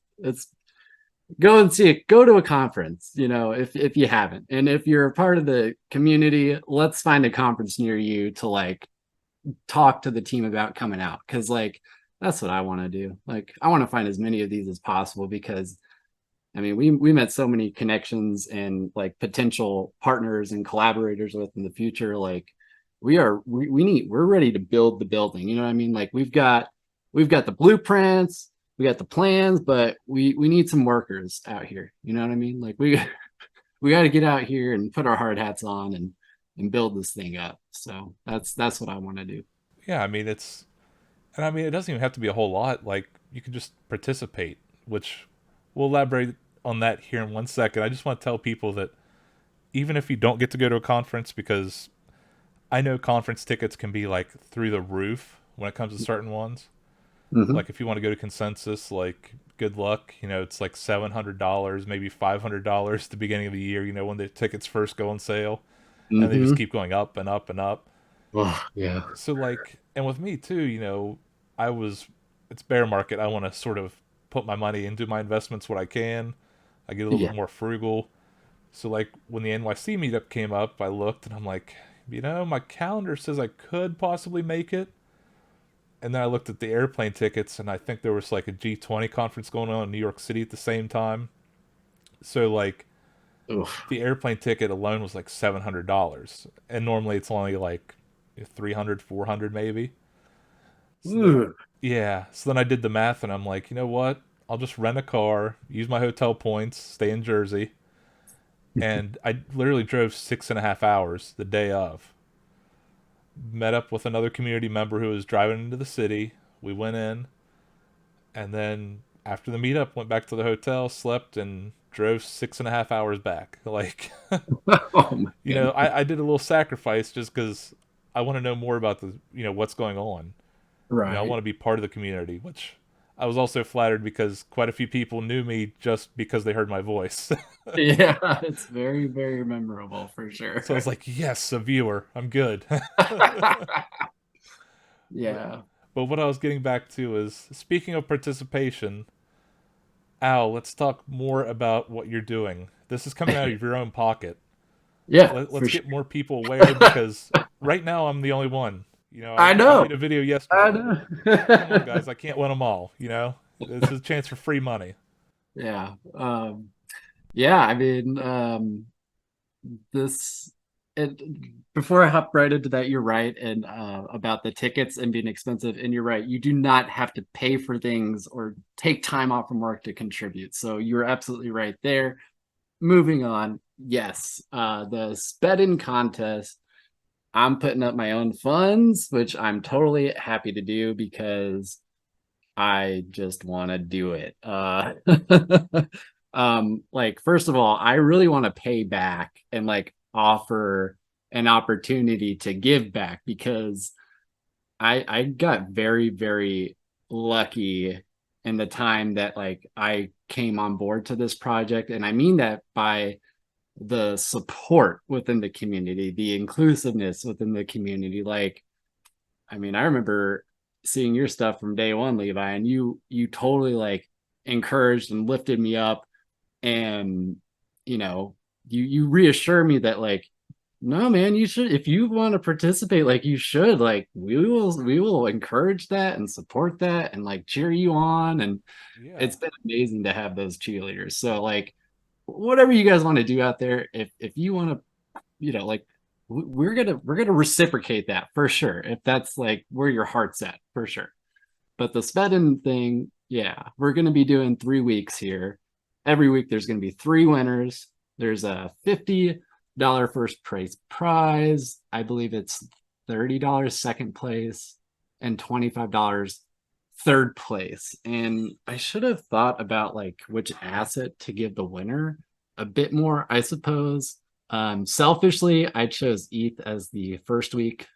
B: go and see it. Go to a conference, if you haven't. And if you're a part of the community, let's find a conference near you to like talk to the team about coming out, because like that's what I want to do. Like I want to find as many of these as possible, because I mean we met so many connections and like potential partners and collaborators with in the future. Like we're ready to build the building. You know what I mean? Like we've got the blueprints, we got the plans, but we need some workers out here. You know what I mean? Like we got to get out here and put our hard hats on and build this thing up. So that's what I want to do.
A: Yeah, I mean it doesn't even have to be a whole lot. Like you can just participate, which we'll elaborate on that here in 1 second. I just want to tell people that even if you don't get to go to a conference, because I know conference tickets can be like through the roof when it comes to certain ones.
B: Mm-hmm.
A: Like if you want to go to consensus, like good luck. It's like $700, maybe $500 at the beginning of the year. When the tickets first go on sale, and they just
B: Mm-hmm.
A: keep going up and up and up.
B: Oh, yeah.
A: So like, and with me too, I was, it's bear market. I want to sort of put my money into my investments what I can. I get a little
B: Yeah.
A: bit more frugal. So like when the NYC meetup came up, I looked and I'm like, my calendar says I could possibly make it. And then I looked at the airplane tickets, and I think there was like a G20 conference going on in New York City at the same time. So like
B: Oof.
A: the airplane ticket alone was like $700, and normally it's only like 300, 400 maybe. So then,
B: Ooh.
A: yeah. So then I did the math, and I'm like, you know what? I'll just rent a car, use my hotel points, stay in Jersey, and I literally drove 6.5 hours the day of. Met up with another community member who was driving into the city. We went in, and then after the meetup, went back to the hotel, slept, and drove 6.5 hours back. Like,
B: Oh my goodness.
A: I did a little sacrifice just because I want to know more about the, what's going on. I
B: Right.
A: want to be part of the community, which I was also flattered because quite a few people knew me just because they heard my voice.
B: Yeah, it's very, very memorable for
A: So I was
B: sure.
A: like, yes, a viewer. I'm good. but
B: Yeah.
A: but what I was getting back to is speaking of participation, Al, let's talk more about what you're doing. This is coming out of your own pocket.
B: Yeah, for
A: Let's
B: sure.
A: get more people aware because right now I'm the only one.
B: I
A: I
B: know.
A: made a video
B: I
A: yesterday.
B: know.
A: Come on, guys, I can't win them all. This is a chance for free money.
B: Yeah. Yeah, I mean, this it before I hop right into that, you're right, and about the tickets and being expensive, and you're right, you do not have to pay for things or take time off from work to contribute. So you're absolutely right there. Moving on, yes, the sped-in contest, I'm putting up my own funds, which I'm totally happy to do because I just want to do it. Like first of all, I really want to pay back and like offer. an opportunity to give back because I got very, very lucky in the time that like I came on board to this project. And I mean that by the support within the community, the inclusiveness within the community. Like, I mean, I remember seeing your stuff from day one, Levi, and you totally like encouraged and lifted me up, and you know, you reassure me that like, no, man, you should, if you want to participate, like you should, like we will encourage that and support that and like cheer you on, and
A: Yeah.
B: it's been amazing to have those cheerleaders. So like, whatever you guys want to do out there, if you want to, like we're gonna reciprocate that for sure if that's like where your heart's at for sure. But the Svedin thing, yeah, we're gonna be doing 3 weeks here. Every week there's gonna be three winners. There's a $50 first place prize. I believe it's $30 second place and $25 third place. And I should have thought about like which asset to give the winner a bit more, I suppose. Selfishly, I chose ETH as the first week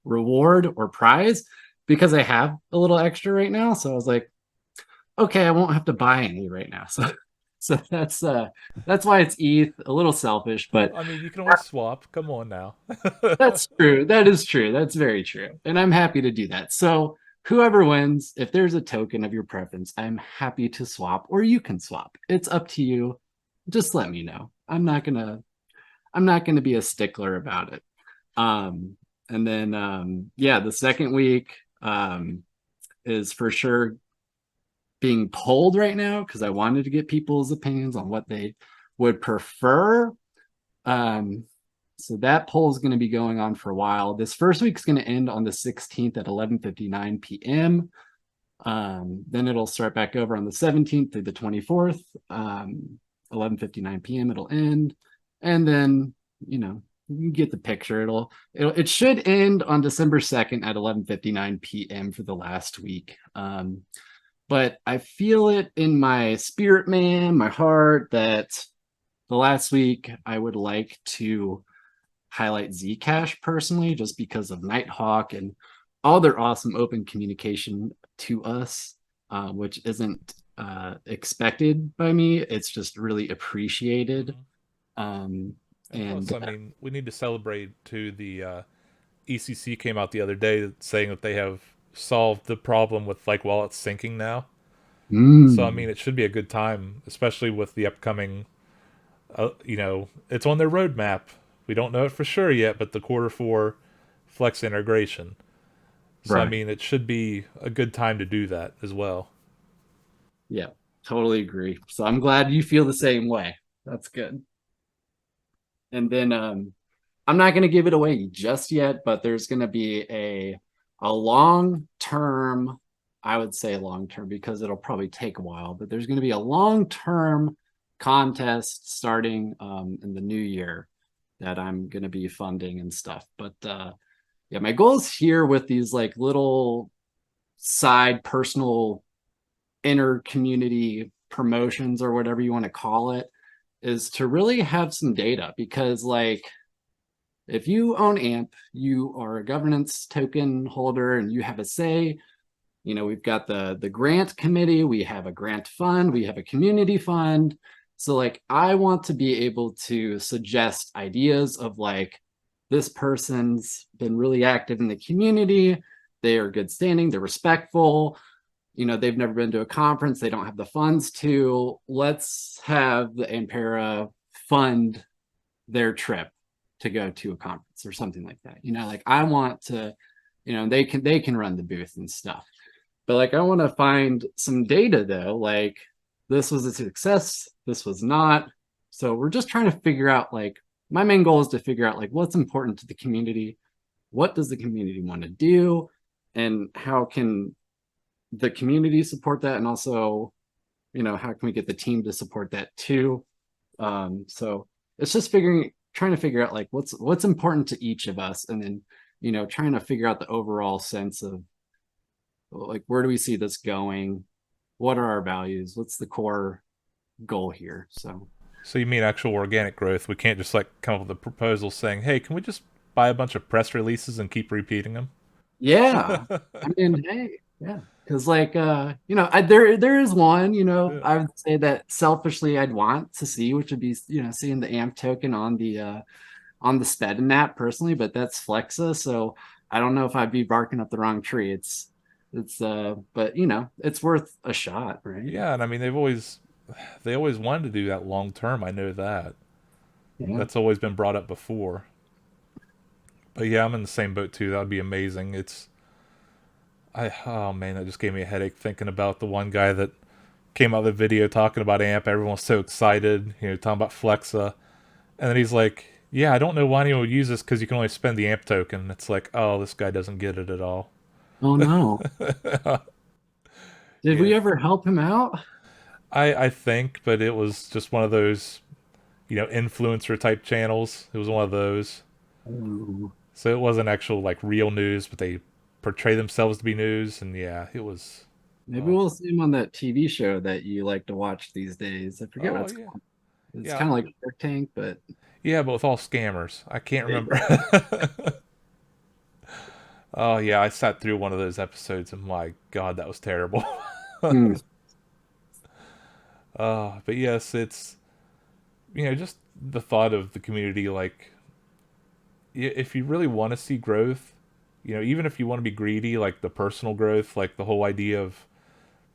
B: reward or prize because I have a little extra right now. So I was like, okay, I won't have to buy any right now. So that's why it's ETH, a little selfish, but
A: I mean, you can always swap. Come on now.
B: that's true. That is true. That's very true. And I'm happy to do that. So whoever wins, if there's a token of your preference, I'm happy to swap or you can swap. It's up to you. Just let me know. I'm not gonna be a stickler about it. And then yeah, the second week is for sure being polled right now because I wanted to get people's opinions on what they would prefer. Um, so that poll is going to be going on for a while. This first week is going to end on the 16th at 11:59 p.m. Then it'll start back over on the 17th through the 24th, 11:59 p.m. It'll end, and then you get the picture. It should end on December 2nd at 11:59 p.m. for the last week. But I feel it in my spirit, man, my heart, that the last week I would like to highlight Zcash personally, just because of Nighthawk and all their awesome open communication to us, which isn't expected by me. It's just really appreciated.
A: Mhm.
B: Um,
A: And
B: and
A: plus, I mean, we need to celebrate too. The ECC came out the other day saying that they have solved the problem with like wallets syncing now. So I
B: mm,
A: mean, it should be a good time, especially with the upcoming. It's on their roadmap. We don't know it for sure yet, but the quarter 4 Flex integration. So I
B: right.
A: mean, it should be a good time to do that as well.
B: Yeah, totally agree. So I'm glad you feel the same way. That's good. And then I'm not going to give it away just yet, but there's going to be a long term, I would say long term because it'll probably take a while, but there's going to be a long term contest starting in the new year that I'm going to be funding and stuff. But yeah, my goals here with these like little side personal inner community promotions or whatever you want to call it is to really have some data because like if you own AMP, you are a governance token holder and you have a say. We've got the grant committee, we have a grant fund, we have a community fund. So like I want to be able to suggest ideas of like this person's been really active in the community, they are good standing, they're respectful, they've never been to a conference, they don't have the funds to. Let's have the Ampera fund their trip to go to a conference or something like that. Like I want to, they can run the booth and stuff. But like I want to find some data though, like this was a success, this was not. So we're just trying to figure out like my main goal is to figure out like what's important to the community, what does the community want to do, and how can the community support that, and also how can we get the team to support that too. So it's just trying to figure out like what's important to each of us, and then trying to figure out the overall sense of like where do we see this going, what are our values, what's the core goal here. So
A: So you mean actual organic growth? We can't just like come up with a proposal saying, "Hey, can we just buy a bunch of press releases and keep repeating them?"
B: Yeah. I mean, hey, yeah. Because like there is one,
A: Yeah.
B: I would say that selfishly I'd want to see, which would be, seeing the AMP token on the sped in that personally, but that's Flexa. So I don't know if I'd be barking up the wrong tree. It's but it's worth a shot, right?
A: Yeah, and I mean they always wanted to do that long term. I know that.
B: Yeah.
A: That's always been brought up before. But yeah, I'm in the same boat too. That would be amazing. Oh man, that just gave me a headache thinking about the one guy that came out of the video talking about AMP. Everyone was so excited, talking about Flexa, and then he's like, "Yeah, I don't know why anyone would use this because you can only spend the AMP token." It's like, oh, this guy doesn't get it at all.
B: Oh no. Did we
A: Yes,
B: ever help him out?
A: I think, but it was just one of those influencer type channels. It was one of those.
B: Oh,
A: So it wasn't actual like real news, but they portray themselves to be news, and yeah, it was.
B: maybe
A: Oh,
B: we'll see him on that TV show that you like to watch these days. I forget what
A: oh
B: it's
A: yeah,
B: called. It's
A: yeah,
B: kind of like Shark Tank, but
A: yeah, but with all scammers, I can't remember. Oh yeah, I sat through one of those episodes, and my God, that was terrible.
B: Hmm.
A: But yes, it's just the thought of the community. Like, if you really want to see growth, even if you want to be greedy, like the personal growth, like the whole idea of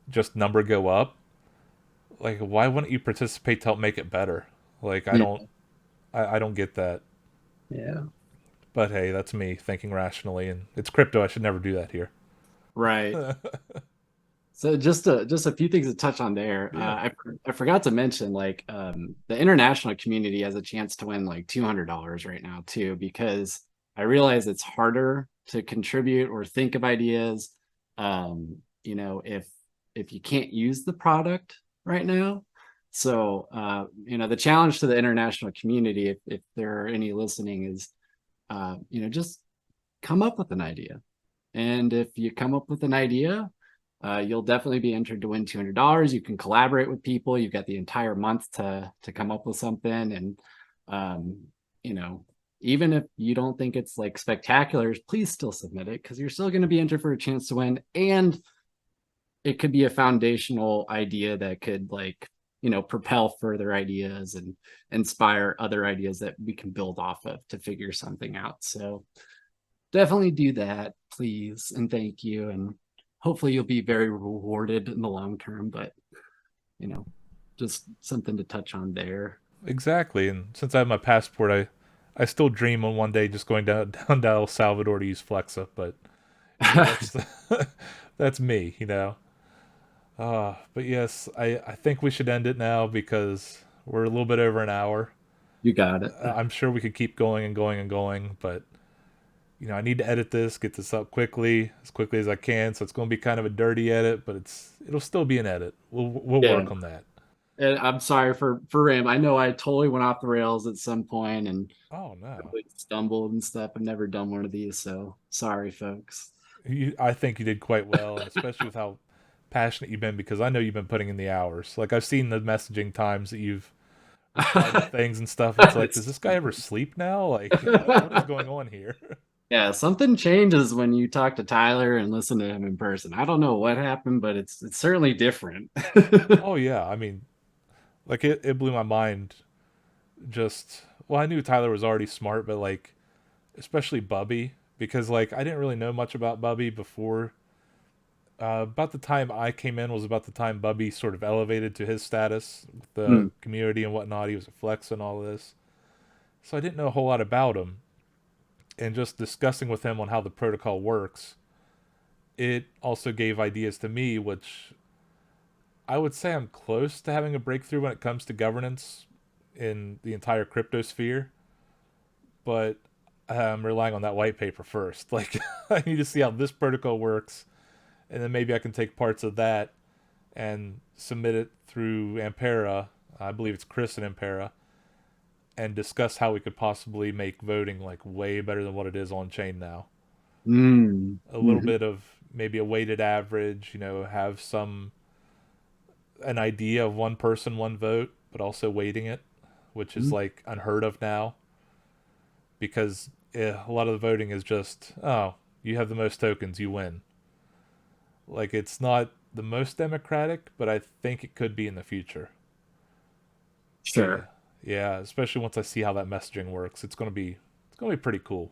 A: just number go up, like why wouldn't you participate to help make it better? Like I
B: Yeah,
A: don't I don't get that.
B: yeah,
A: But hey, that's me thinking rationally, and it's crypto. I should never do that here.
B: right. So just a few things to touch on there.
A: Yeah.
B: I forgot to mention like the international community has a chance to win like $200 right now too, because I realize it's harder to contribute or think of ideas. If you can't use the product right now. So the challenge to the international community, if there are any listening, is just come up with an idea. And if you come up with an idea, you'll definitely be entered to win $200. You can collaborate with people. You've got the entire month to come up with something, and um, you know, even if you don't think it's like spectacular, please still submit it because you're still going to be entered for a chance to win, and it could be a foundational idea that could like propel further ideas and inspire other ideas that we can build off of to figure something out. So definitely do that, please, and thank you. And hopefully you'll be very rewarded in the long term, but you know, just something to touch on there.
A: Exactly. And since I have my passport, I still dream on one day just going down to El Salvador to use Flexa. But that's that's me. But yes, I think we should end it now because we're a little bit over an hour.
B: You got it.
A: I'm sure we could keep going and going and going, but I need to edit this, get this up as quickly as I can. So it's going to be kind of a dirty edit, but it'll still be an edit. We'll
B: Yeah.
A: work on that.
B: And I'm sorry for Ram. I know I totally went off the rails at some point and
A: Oh no,
B: really stumbled and stuff. I've never done one of these, so sorry, folks.
A: I think you did quite well, and especially with how passionate you've been, because I know you've been putting in the hours. Like I've seen the messaging times that you've replied to things and stuff. It's like, does
B: It's
A: this guy ever sleep now? Like, what is going on here?
B: Yeah, something changes when you talk to Tyler and listen to him in person. I don't know what happened, but it's certainly different.
A: Oh yeah, I mean, like it blew my mind. Just well, I knew Tyler was already smart, but like especially Bubby, because like I didn't really know much about Bubby before. About the time I came in was about the time Bubby sort of elevated to his status with the
B: Hmm.
A: community and whatnot. He was a flex and all this, so I didn't know a whole lot about him. And just discussing with him on how the protocol works, it also gave ideas to me, which I would say I'm close to having a breakthrough when it comes to governance in the entire crypto sphere. But I'm relying on that white paper first. Like, I need to see how this protocol works, and then maybe I can take parts of that and submit it through Ampera. I believe it's Chris and Ampera, and discuss how we could possibly make voting like way better than what it is on chain now.
B: Mm.
A: A little
B: Mhm.
A: bit of maybe a weighted average, have an idea of one person, one vote, but also weighting it. which is
B: Mhm.
A: like unheard of now because a lot of the voting is just, oh, you have the most tokens, you win. Like it's not the most democratic, but I think it could be in the future. But yeah,
B: Sure.
A: yeah, especially once I see how that messaging works, it's gonna be pretty cool.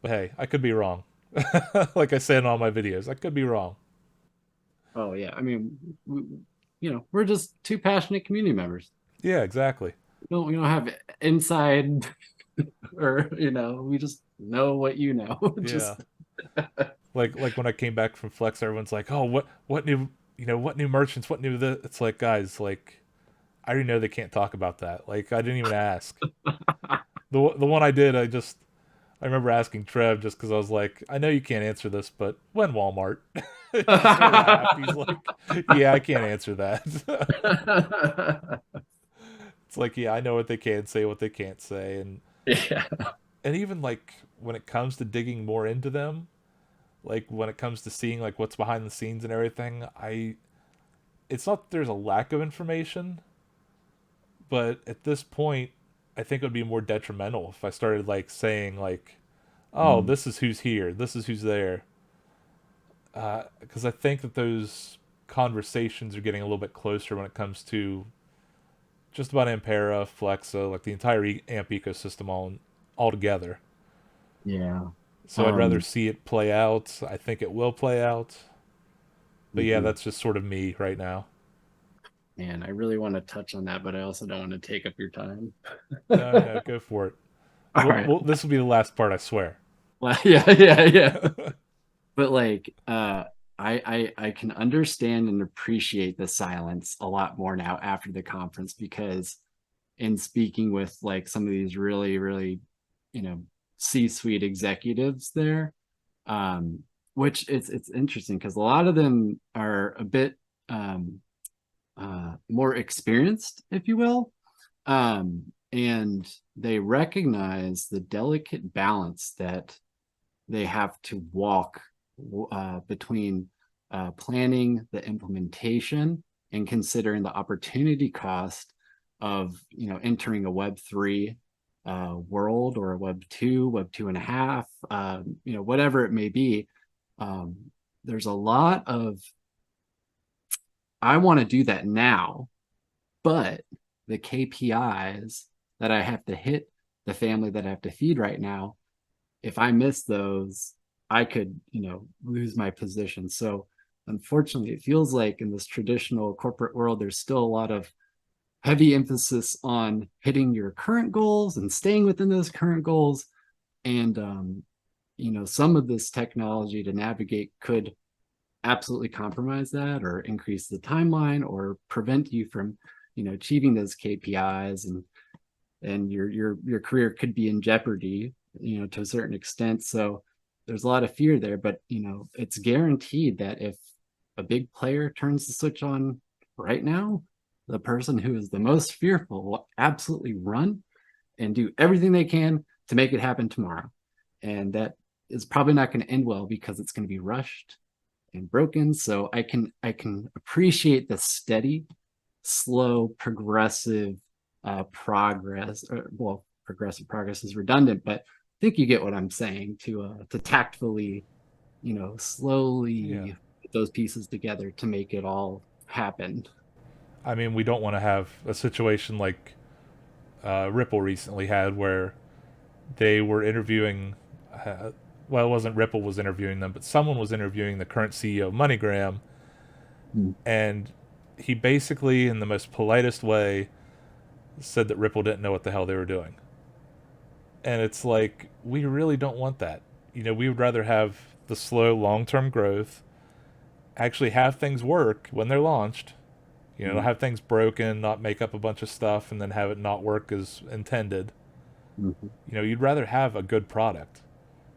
A: But hey, I could be wrong. Like I say in all my videos, I could be wrong.
B: Oh yeah. I mean, we're just two passionate community members.
A: Yeah, exactly.
B: We don't have inside or we just know what you know.
A: Yeah,
B: Just
A: like when I came back from Flex, everyone's like, "Oh, what new what new merchants? What new this?" It's like, guys, like I already know they can't talk about that. Like I didn't even ask. The one I did, I remember asking Trev just because I was like, I know you can't answer this, but when Walmart? He sort of laughed. He's like, yeah, I can't answer that. It's like, yeah, I know what they can say, what they can't say,
B: yeah.
A: and even like when it comes to digging more into them, like when it comes to seeing like what's behind the scenes and everything, it's not that there's a lack of information, but at this point, I think it would be more detrimental if I started like saying like, oh,
B: Mm,
A: this is who's here, this is who's there, because I think that those conversations are getting a little bit closer when it comes to just about Ampera, Flexa, like the entire AMP ecosystem all together.
B: yeah.
A: So I'd rather
B: Um,
A: see it play out. I think it will play out. But yeah,
B: mhm.
A: that's just sort of me right now.
B: Man, I really want to touch on that, but I also don't want to take up your time.
A: No, no, go for it.
B: All right.
A: This will be the last part, I swear.
B: Well, yeah, yeah, yeah. But like, I can understand and appreciate the silence a lot more now after the conference because in speaking with like some of these really, really, you know, C-suite executives there, um, which it's interesting because a lot of them are a bit um, more experienced, if you will, and they recognize the delicate balance that they have to walk between planning the implementation and considering the opportunity cost of entering a Web3 world or a Web 2 and a half, whatever it may be. Um, there's a lot of I want to do that now, but the KPIs that I have to hit, the family that I have to feed right now, if I miss those, I could, lose my position. So unfortunately, it feels like in this traditional corporate world, there's still a lot of heavy emphasis on hitting your current goals and staying within those current goals. And, some of this technology to navigate could absolutely compromise that or increase the timeline or prevent you from, achieving those KPIs and your career could be in jeopardy, to a certain extent. So there's a lot of fear there, but it's guaranteed that if a big player turns the switch on right now, the person who is the most fearful will absolutely run and do everything they can to make it happen tomorrow. And that is probably not going to end well because it's going to be rushed and broken. So I can appreciate the steady, slow, progressive progress. Well, progressive progress is redundant, but I think you get what I'm saying to tactfully,
A: Yeah.
B: slowly put those pieces together to make it all happen.
A: I mean, we don't want to have a situation like Ripple recently had where they were interviewing. Well, it wasn't Ripple was interviewing them, but someone was interviewing the current CEO of MoneyGram,
B: Mm,
A: and he basically, in the most politest way, said that Ripple didn't know what the hell they were doing. And it's like, we really don't want that. We would rather have the slow long term growth, actually have things work when they're launched,
B: mm,
A: have things broken, not make up a bunch of stuff, and then have it not work as intended.
B: mhm,
A: You'd rather have a good product.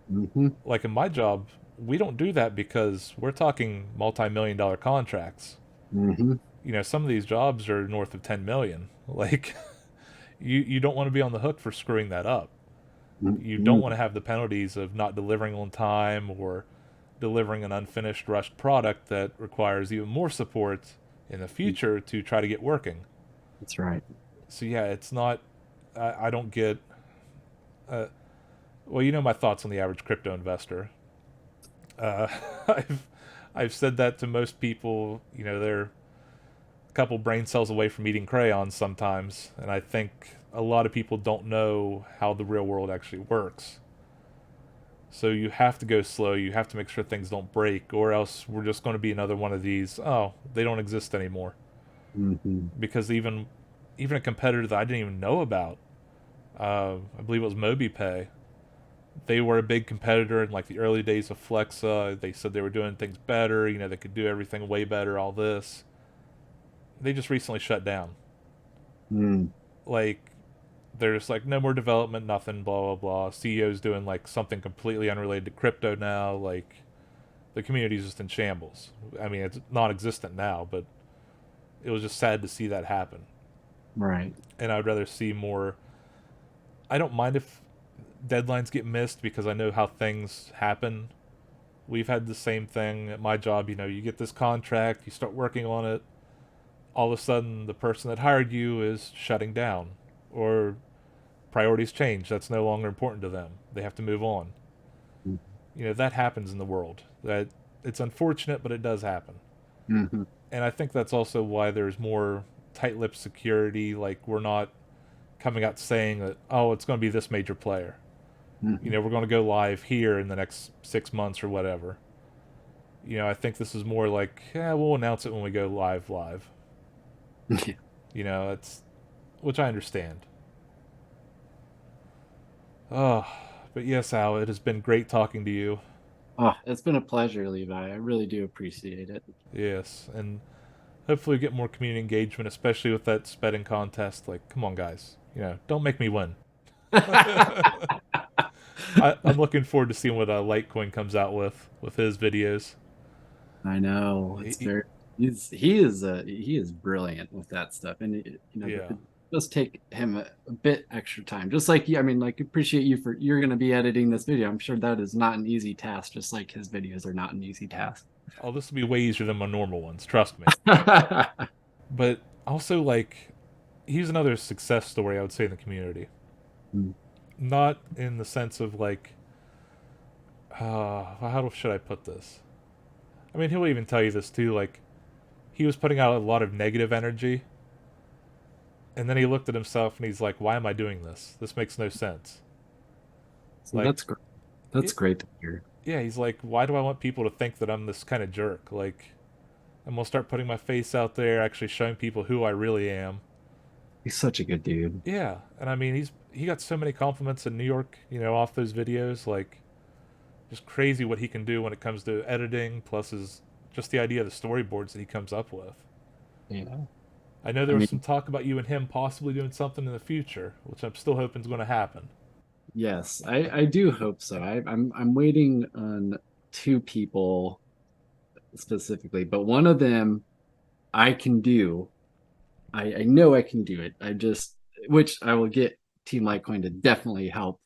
B: mhm,
A: Like in my job, we don't do that because we're talking multi-million dollar contracts.
B: mhm,
A: Some of these jobs are north of 10 million. Like you don't want to be on the hook for screwing that up. You don't
B: mhm.
A: want to have the penalties of not delivering on time or delivering an unfinished rushed product that requires even more support in the future to try to get working.
B: That's right.
A: So yeah, it's not. I don't get. Uh, well, you know my thoughts on the average crypto investor. Uh, I've I've said that to most people. You know, they're a couple brain cells away from eating crayons sometimes, and I think a lot of people don't know how the real world actually works. So you have to go slow. You have to make sure things don't break, or else we're just going to be another one of these. Oh, they don't exist anymore.
B: Hmm.
A: Because even a competitor that I didn't even know about, I believe it was MobiPay. They were a big competitor in like the early days of Flexa. They said they were doing things better. You know, they could do everything way better. All this. They just recently shut down.
B: Mm.
A: Like there's like no more development, nothing, blah blah blah. CEO's doing like something completely unrelated to crypto now. Like the community's just in shambles. I mean, it's non-existent now, but it was just sad to see that happen.
B: Right.
A: And I'd rather see more. I don't mind if deadlines get missed because I know how things happen. We've had the same thing at my job. You know, you get this contract, you start working on it. All of a sudden, the person that hired you is shutting down, or priorities change. That's no longer important to them. They have to move on. You know, that happens in the world. That it's unfortunate, but it does happen.
B: Mm-hmm.
A: And I think that's also why there's more tight-lipped security. Like we're not coming out saying that, oh, it's going to be this major player. You
B: Hmm.
A: know, we're going to go live here in the next 6 months or whatever. You know, I think this is more like, yeah, we'll announce it when we go live. You know, it's which I understand. Oh, but yes, Al, it has been great talking to you.
B: Oh, it's been a pleasure, Levi. I really do appreciate it.
A: Yes, and hopefully get more community engagement, especially with that spetting contest. Like, come on, guys, you know, don't make me win. I'm looking forward to seeing what Litecoin comes out with his videos.
B: I know it's
A: He,
B: very he is brilliant with that stuff, and
A: yeah,
B: it does take him a bit extra time. Just like you, I mean, like appreciate you for you're going to be editing this video. I'm sure that is not an easy task, just like his videos are not an easy task.
A: oh, this will be way easier than my normal ones. Trust me. But also, like, he's another success story I would say in the community. Not in the sense of like, how should I put this? I mean, he'll even tell you this too. Like, he was putting out a lot of negative energy, and then he looked at himself and he's like, "Why am I doing this? This makes no sense."
B: So
A: Like,
B: that's great. That's
A: it,
B: great to hear.
A: yeah, he's like, "Why do I want people to think that I'm this kind of jerk?" Like, I'm gonna start putting my face out there, actually showing people who I really am.
B: He's such a good dude.
A: Yeah, and I mean, he got so many compliments in New York, you know, off those videos. Like, just crazy what he can do when it comes to editing, plus his just the idea of the storyboards that he comes up with.
B: Yeah.
A: I know
B: I
A: there was some
B: mean,
A: talk about you and him possibly doing something in the future, which I'm still hoping is going to happen.
B: yes, I do hope so. I'm waiting on two people specifically, but one of them I can do. I know I can do it. I just, which I will get Team Litecoin to definitely help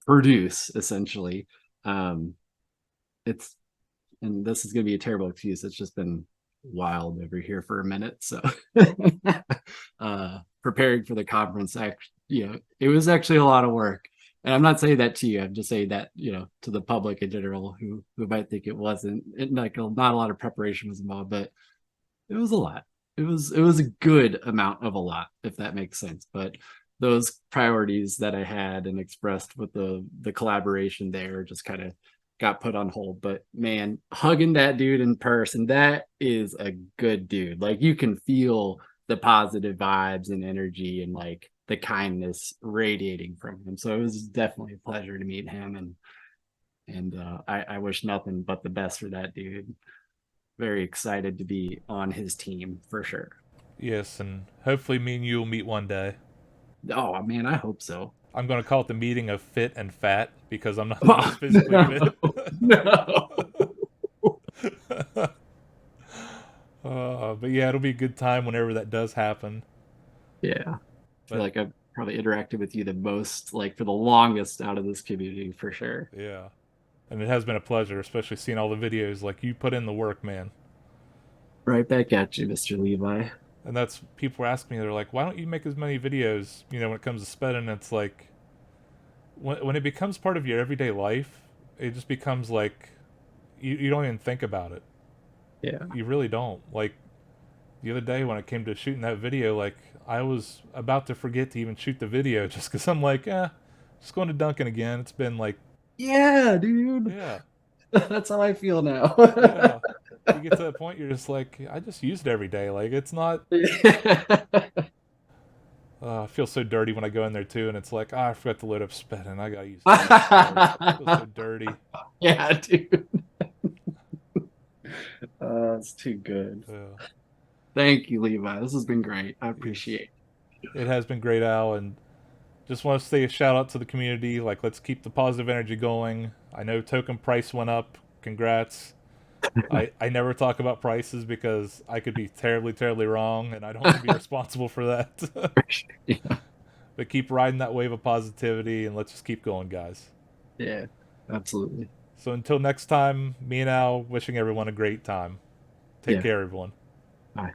B: produce essentially. Um, it's, and this is going to be a terrible excuse. It's just been wild over here for a minute. So, preparing for the conference, it was actually a lot of work. And I'm not saying that to you. I'm just saying that, to the public in general who might think it wasn't, like not a lot of preparation was involved, but it was a lot. It was a good amount of a lot, if that makes sense. But those priorities that I had and expressed with the collaboration there just kind of got put on hold. But man, hugging that dude in person, that is a good dude. Like you can feel the positive vibes and energy and like the kindness radiating from him. So it was definitely a pleasure to meet him and I wish nothing but the best for that dude. Very excited to be on his team for sure.
A: Yes, and hopefully me and you will meet one day.
B: Oh man, I hope so.
A: I'm going to call it the meeting of fit and fat because I'm not the
B: Oh,
A: most physically
B: no,
A: fit.
B: no.
A: But yeah, it'll be a good time whenever that does happen.
B: Yeah, I feel
A: But
B: like I've probably interacted with you the most, like for the longest out of this community for sure.
A: yeah, and it has been a pleasure, especially seeing all the videos. Like you put in the work, man.
B: Right back at you, Mr. Levi.
A: And that's people ask me, they're like, why don't you make as many videos, when it comes to speding? It's like, when it becomes part of your everyday life, it just becomes like, you don't even think about it.
B: Yeah.
A: You really don't. Like, the other day when it came to shooting that video, like, I was about to forget to even shoot the video just because I'm like, just going to Duncan again. It's been like,
B: Yeah, dude.
A: yeah,
B: That's how I feel now.
A: yeah. You get to that point, you're just like, I just use it every day. Like, it's not. I feel so dirty when I go in there too, and it's like, I forgot to load up sped, and I gotta use tools still. I feel so dirty.
B: Yeah, dude. It's too good.
A: Uh,
B: Thank you, Levi. This has been great. I
A: yes,
B: appreciate
A: it has been great, Al, and just want to say a shout out to the community. Like, let's keep the positive energy going. I know token price went up. Congrats. I never talk about prices because I could be terribly, terribly wrong, and I don't want to be
B: it.
A: responsible for that.
B: Yeah,
A: But keep riding that wave of positivity, and let's just keep going, guys.
B: yeah, absolutely.
A: So until next time, me and Al wishing everyone a great time. Take
B: Yeah.
A: care, everyone.
B: Bye.